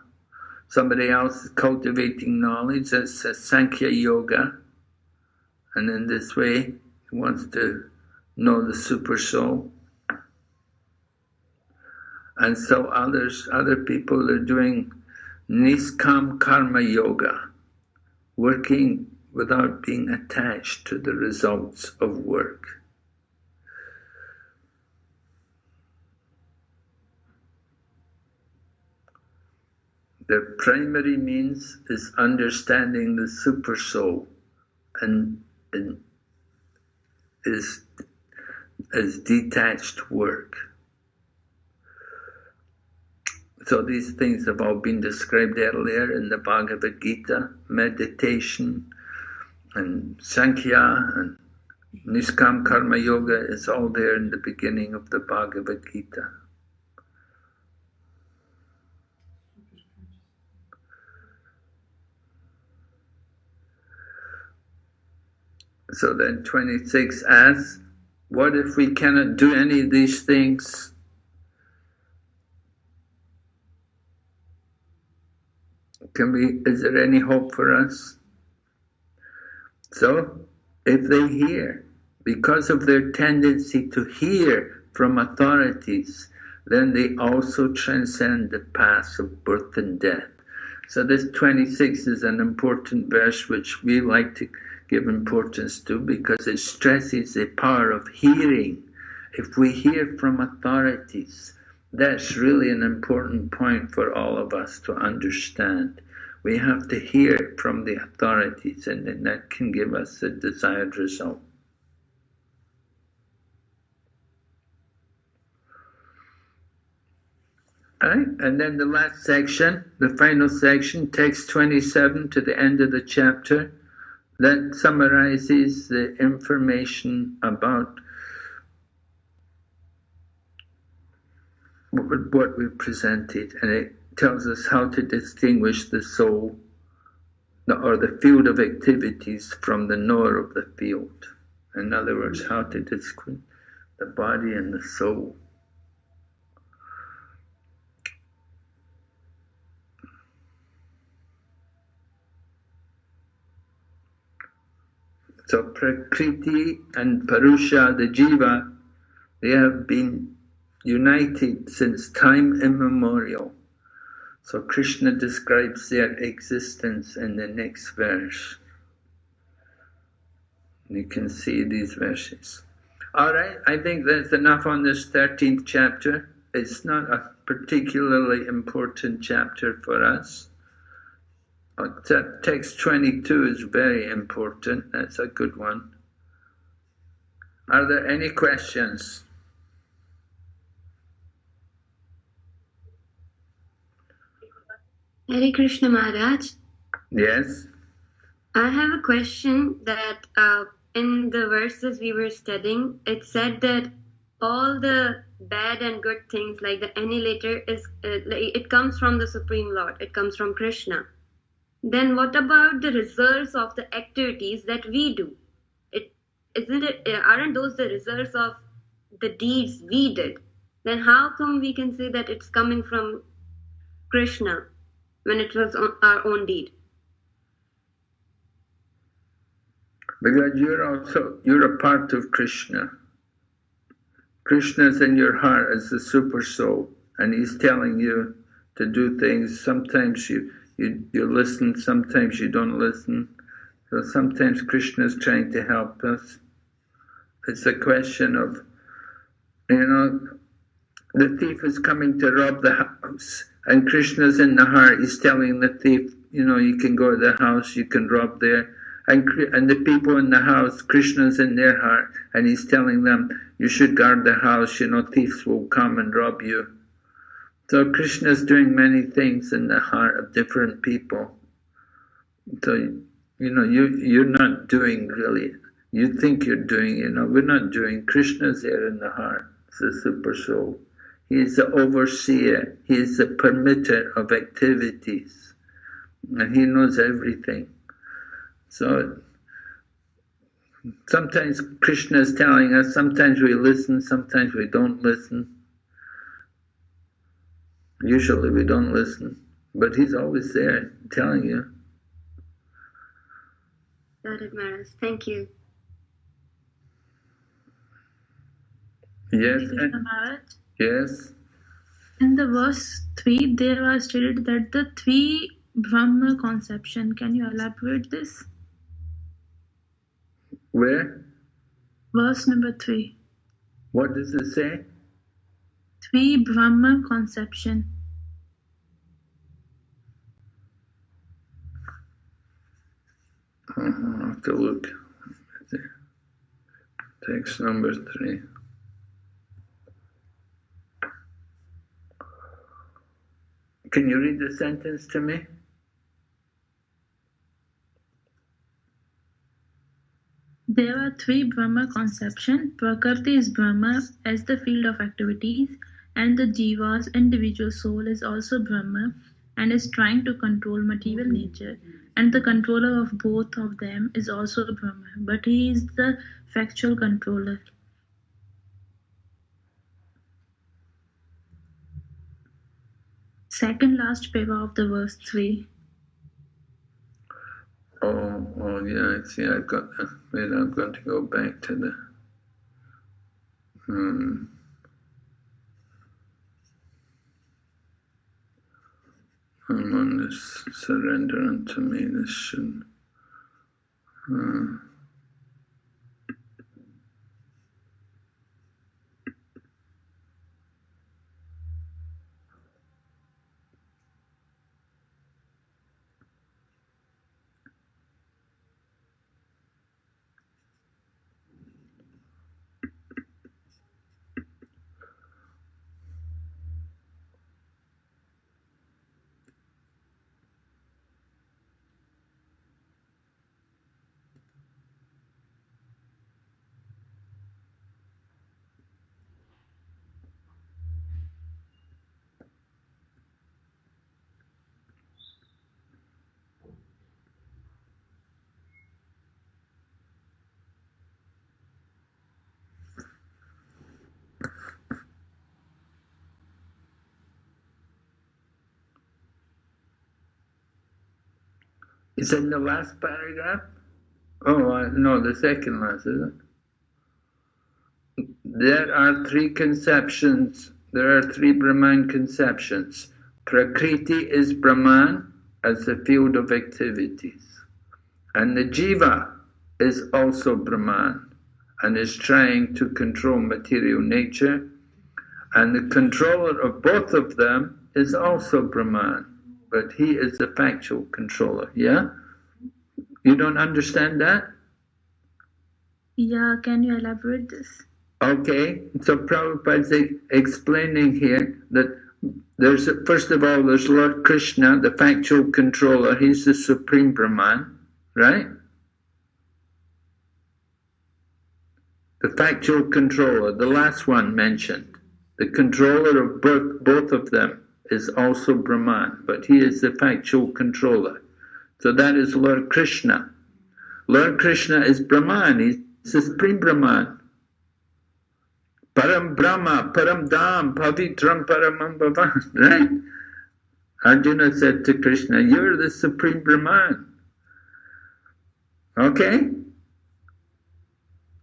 Somebody else is cultivating knowledge, that's Sankhya Yoga. And in this way, he wants to know the super soul. And so other people are doing Niskam Karma Yoga, working without being attached to the results of work. The primary means is understanding the super soul and is detached work. So these things have all been described earlier in the Bhagavad Gita, meditation and Sankhya and Niskam Karma Yoga is all there in the beginning of the Bhagavad Gita. So then 26 asks, what if we cannot do any of these things? Is there any hope for us? So, if they hear, because of their tendency to hear from authorities, then they also transcend the paths of birth and death. So this 26 is an important verse which we like to give importance to because it stresses the power of hearing. If we hear from authorities, that's really an important point for all of us to understand. We have to hear from the authorities, and then that can give us the desired result. Right? And then the last section, the final section, text 27 to the end of the chapter, that summarizes the information about what we presented, and it tells us how to distinguish the soul or the field of activities from the knower of the field. In other words, how to distinguish the body and the soul. So Prakriti and Purusha, the Jiva, they have been united since time immemorial. So Krishna describes their existence in the next verse. You can see these verses. All right, I think that's enough on this 13th chapter. It's not a particularly important chapter for us. Text 22 is very important. That's a good one. Are there any questions? Hare Krishna Maharaj. Yes? I have a question that in the verses we were studying, it said that all the bad and good things, like the annihilator, it comes from the Supreme Lord. It comes from Krishna. Then what about the results of the activities that we do? Aren't those the results of the deeds we did? Then how come we can say that it's coming from Krishna when it was our own deed? Because you're a part of Krishna. Krishna's in your heart as the super soul, and he's telling you to do things. Sometimes you listen, sometimes you don't listen. So sometimes Krishna's trying to help us. It's a question of, the thief is coming to rob the house, and Krishna's in the heart. He's telling the thief, you can go to the house, you can rob there. And the people in the house, Krishna's in their heart, and he's telling them, you should guard the house, thieves will come and rob you. So Krishna's doing many things in the heart of different people. So, you're not doing really. You think you're doing, we're not doing. Krishna's there in the heart, it's the super soul. He is the overseer, he is the permitter of activities, and he knows everything. So sometimes Krishna is telling us, sometimes we listen, sometimes we don't listen. Usually we don't listen, but he's always there telling you. Got it, Maharaj. Thank you. Yes. Krishna Maharaj. Yes. In the verse 3, there was stated that the three Brahma conception. Can you elaborate this? Where? Verse number 3. What does it say? Three Brahma conception. I'll have to look. Text number 3. Can you read the sentence to me? There are three Brahma conception. Prakriti is Brahma as the field of activities, and the Jiva's individual soul is also Brahma and is trying to control material nature, and the controller of both of them is also Brahma, but he is the factual controller. Second last paragraph of the verse 3. Oh, yeah, I see, I've got that. Wait, I'm going to go back to the... I'm on this surrender unto me, this should... Is it in the last paragraph? Oh, no, the second last, is it? There are three conceptions. There are three Brahman conceptions. Prakriti is Brahman as a field of activities. And the Jiva is also Brahman and is trying to control material nature. And the controller of both of them is also Brahman, but he is the factual controller. Yeah? You don't understand that? Yeah, can you elaborate this? Okay, so Prabhupada's explaining here that there's, first of all, there's Lord Krishna, the factual controller. He's the Supreme Brahman, right? The factual controller, the last one mentioned. The controller of both of them is also Brahman, but he is the factual controller. So that is Lord Krishna. Lord Krishna is Brahman, he's the Supreme Brahman. Param Brahma, Param Dham, Pavitram Paramam Bhavan, right? Arjuna said to Krishna, you're the Supreme Brahman. Okay?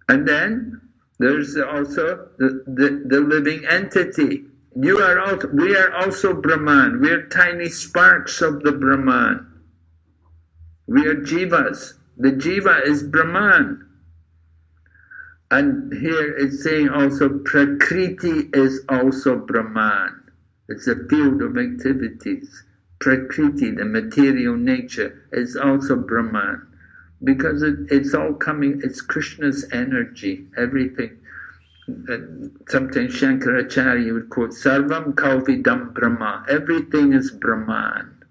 And then there's also the living entity. We are also Brahman. We are tiny sparks of the Brahman. We are jivas. The jiva is Brahman. And here it's saying also Prakriti is also Brahman. It's a field of activities. Prakriti, the material nature, is also Brahman. Because it's all coming, it's Krishna's energy, everything. Sometimes Shankaracharya would quote, Sarvam Kalvidam Brahma. Everything is Brahman.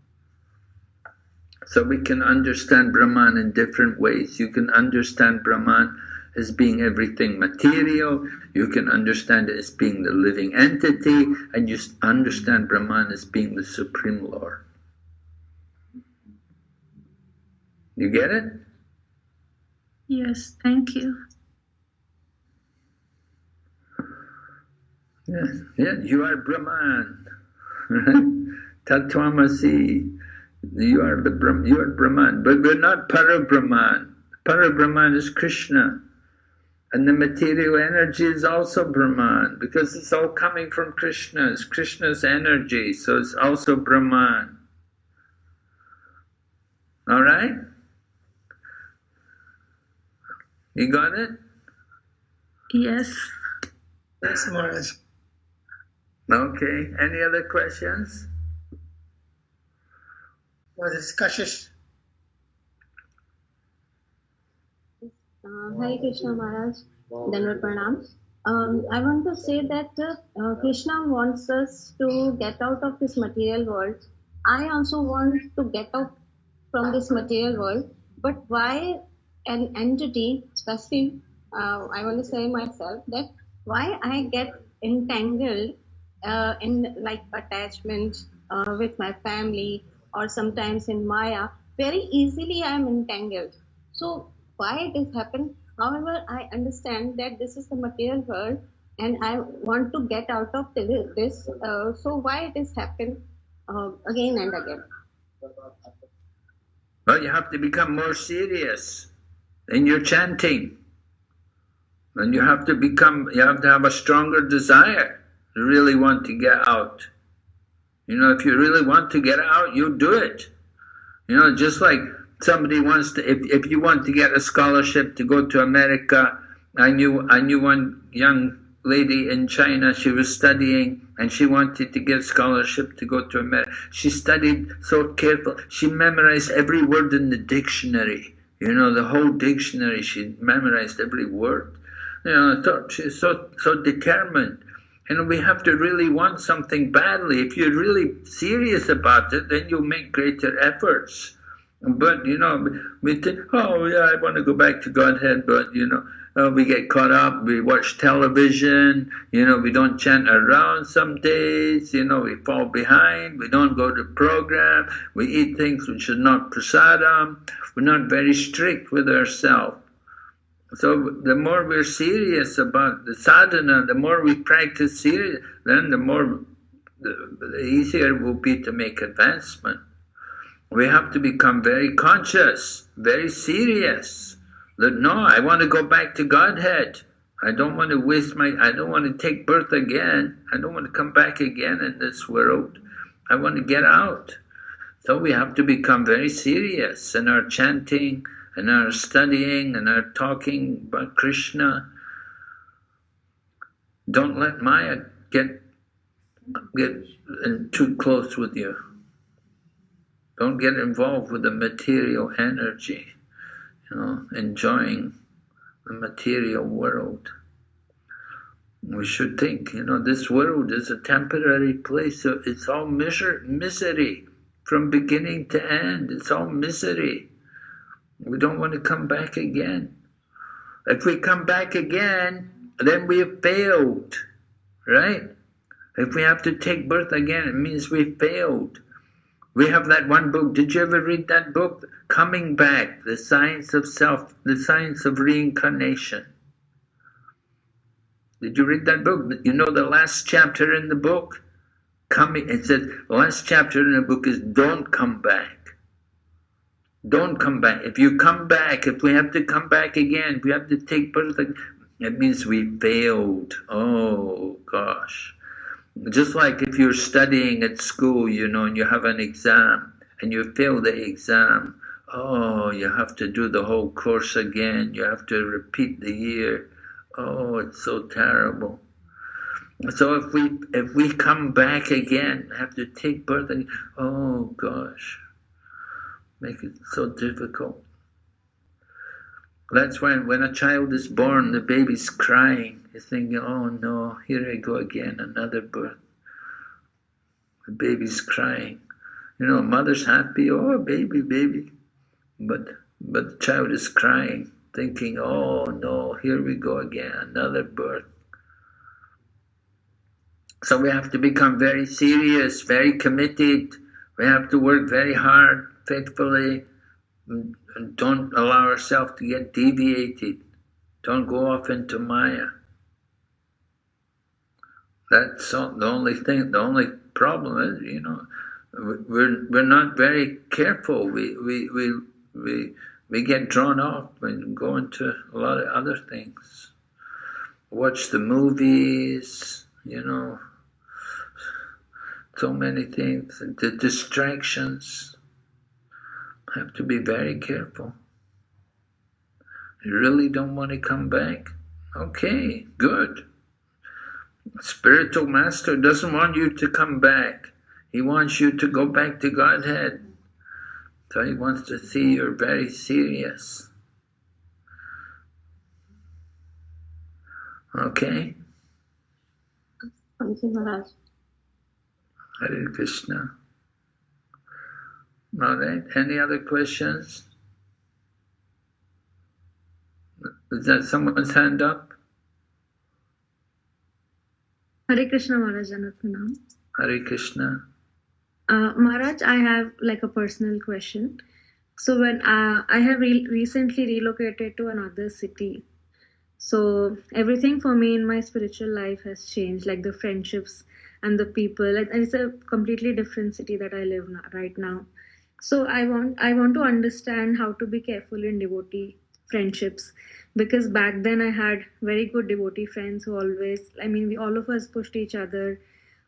So we can understand Brahman in different ways. You can understand Brahman as being everything material, you can understand it as being the living entity, and you understand Brahman as being the Supreme Lord. You get it? Yes, thank you. Yeah, you are Brahman. Tattvamasi. You are Brahman, but we're not Parabrahman. Parabrahman is Krishna. And the material energy is also Brahman, because it's all coming from Krishna. It's Krishna's energy, so it's also Brahman. All right? You got it? Yes. Yes, Maharaj. Okay. Any other questions? This is Kashish. Hare Krishna Maharaj, Dandavat Pranam. I want to say that Krishna wants us to get out of this material world. I also want to get out from this material world, but why an entity, especially I want to say myself, that why I get entangled in like attachment with my family, or sometimes in Maya, very easily I am entangled. So why it is happened? However, I understand that this is the material world and I want to get out of this. So why it is happened again and again? Well, you have to become more serious in your chanting. And you have to have a stronger desire to really want to get out. You know, if you really want to get out, you do it. You know, just like somebody wants to, if you want to get a scholarship to go to America, I knew one young lady in China, she was studying and she wanted to get a scholarship to go to America. She studied so careful, she memorized every word in the dictionary. You know, the whole dictionary, she memorized every word. You know, she's so determined. And we have to really want something badly. If you're really serious about it, then you'll make greater efforts. But, you know, we think, oh, yeah, I want to go back to Godhead, but, you know, we get caught up, we watch television, you know, we don't chant around some days, you know, we fall behind, we don't go to program, we eat things which are not prasadam, we're not very strict with ourselves. So the more we're serious about the sadhana, the more we practice serious, then the easier it will be to make advancement. We have to become very conscious, very serious. That no, I want to go back to Godhead. I don't want to I don't want to take birth again. I don't want to come back again in this world. I want to get out. So we have to become very serious in our chanting and our studying and our talking about Krishna. Don't let Maya get too close with you. Don't get involved with the material energy, enjoying the material world. We should think, this world is a temporary place. So it's all misery from beginning to end. It's all misery. We don't want to come back again. If we come back again, then we have failed, right? If we have to take birth again, it means we failed. We have that one book. Did you ever read that book? Coming Back, The Science of Self, The Science of Reincarnation. Did you read that book? You know the last chapter in the book? It says, the last chapter in the book is don't come back. Don't come back. If you come back, if we have to come back again, if we have to take birth again, it means we failed. Oh, gosh. Just like if you're studying at school, and you have an exam, and you fail the exam, oh, you have to do the whole course again. You have to repeat the year. Oh, it's so terrible. So if we come back again, have to take birth again, oh gosh, make it so difficult. That's when a child is born, the baby's crying. He's thinking, oh no, here I go again, another birth. The baby's crying. Mother's happy, oh baby. But the child is crying, thinking, oh no, here we go again, another birth. So we have to become very serious, very committed. We have to work very hard, faithfully, and don't allow ourselves to get deviated. Don't go off into Maya. That's the only thing. The only problem is, we're not very careful. We get drawn off and go into a lot of other things. Watch the movies, so many things, and the distractions. Have to be very careful. You really don't want to come back? Okay, good. Spiritual master doesn't want you to come back. He wants you to go back to Godhead. So he wants to see you're very serious. Okay? Thank you, Maharaj. Hare Krishna. All right. Any other questions? Is that someone's hand up? Hare Krishna, Maharaj. Anupranam. Hare Krishna. Maharaj, I have like a personal question. So when I have recently relocated to another city, so everything for me in my spiritual life has changed, like the friendships and the people. And it's a completely different city that I live right now. So I want to understand how to be careful in devotee friendships, because back then I had very good devotee friends who always, we all of us pushed each other,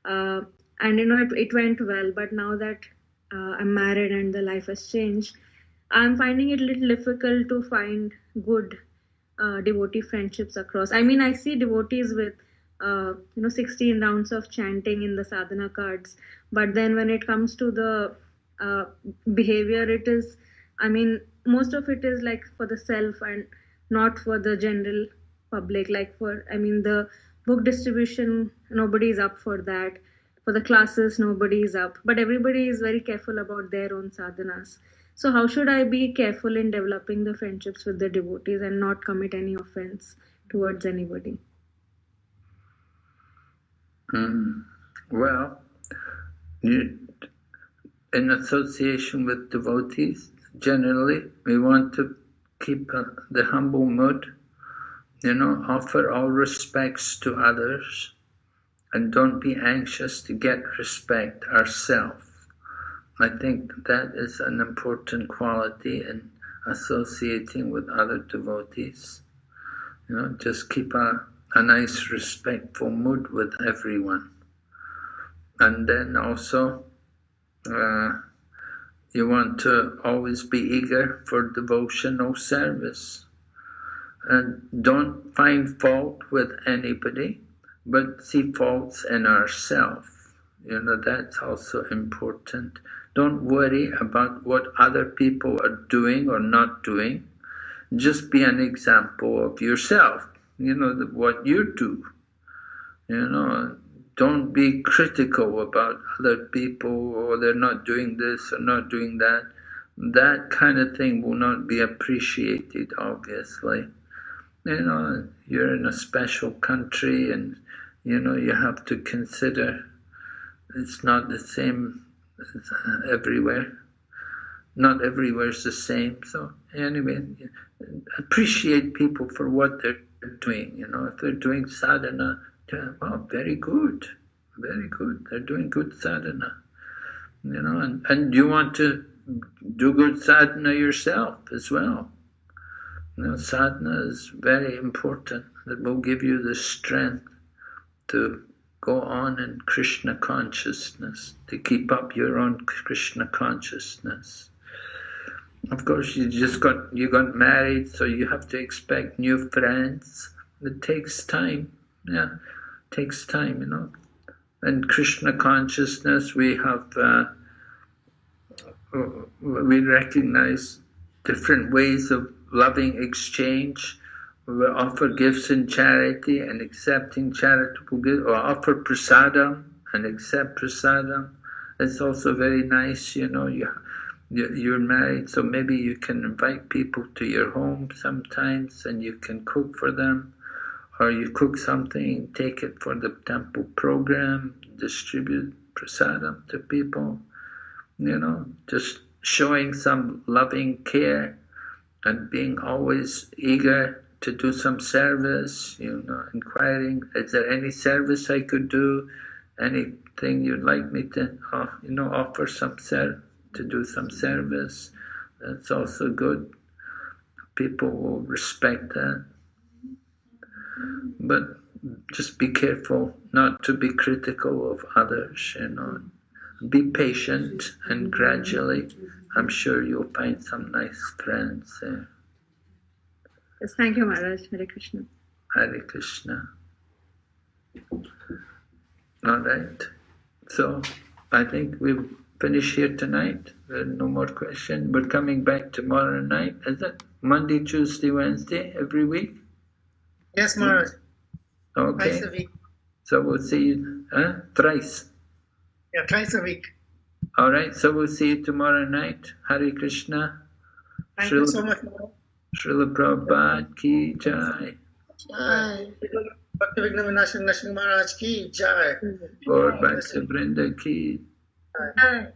and it went well. But now that I'm married and the life has changed, I'm finding it a little difficult to find good devotee friendships across. I see devotees with 16 rounds of chanting in the sadhana cards, but then when it comes to the behavior, it is, most of it is like for the self and not for the general public. Like the book distribution, nobody is up for that. For the classes, nobody is up, but everybody is very careful about their own sadhanas. So how should I be careful in developing the friendships with the devotees and not commit any offense towards anybody? Well, in association with devotees, generally, we want to keep the humble mood, offer all respects to others, and don't be anxious to get respect ourselves. I think that is an important quality in associating with other devotees. Just keep a nice, respectful mood with everyone. And then also, You want to always be eager for devotional service. And don't find fault with anybody, but see faults in ourselves. That's also important. Don't worry about what other people are doing or not doing. Just be an example of yourself, what you do. Don't be critical about other people, or they're not doing this or not doing that. That kind of thing will not be appreciated, obviously. You're in a special country, and you have to consider it's not the same everywhere. Not everywhere is the same. So anyway, appreciate people for what they're doing. If they're doing sadhana, well, very good, very good. They're doing good sadhana. And you want to do good sadhana yourself as well. Sadhana is very important. It will give you the strength to go on in Krishna consciousness, to keep up your own Krishna consciousness. Of course, you got married, so you have to expect new friends. It takes time. Yeah, it takes time, In Krishna consciousness, we recognize different ways of loving exchange. We offer gifts in charity and accepting charitable gifts, or offer prasadam and accept prasadam. It's also very nice, you're married, so maybe you can invite people to your home sometimes and you can cook for them, or you cook something, take it for the temple program, distribute prasadam to people, just showing some loving care and being always eager to do some service, inquiring, is there any service I could do? Anything you'd like me to, offer to do some service? That's also good. People will respect that. But just be careful not to be critical of others, Be patient, and gradually, I'm sure you'll find some nice friends there. Yes, thank you, Maharaj. Hare Krishna. Hare Krishna. All right. So I think we'll finish here tonight. There are no more questions. We're coming back tomorrow night. Is it Monday, Tuesday, Wednesday, every week? Yes, Maharaj. Okay. Twice a week. So we'll see you thrice. Yeah, twice a week. All right. So we'll see you tomorrow night. Hare Krishna. Thank you so much, Maharaj. Srila Prabhupada ki jai. Jai. Bhakti Vigna Vinasham Lakshmi Maharaj ki jai. Gaur Bhakti Vrinda ki Jai.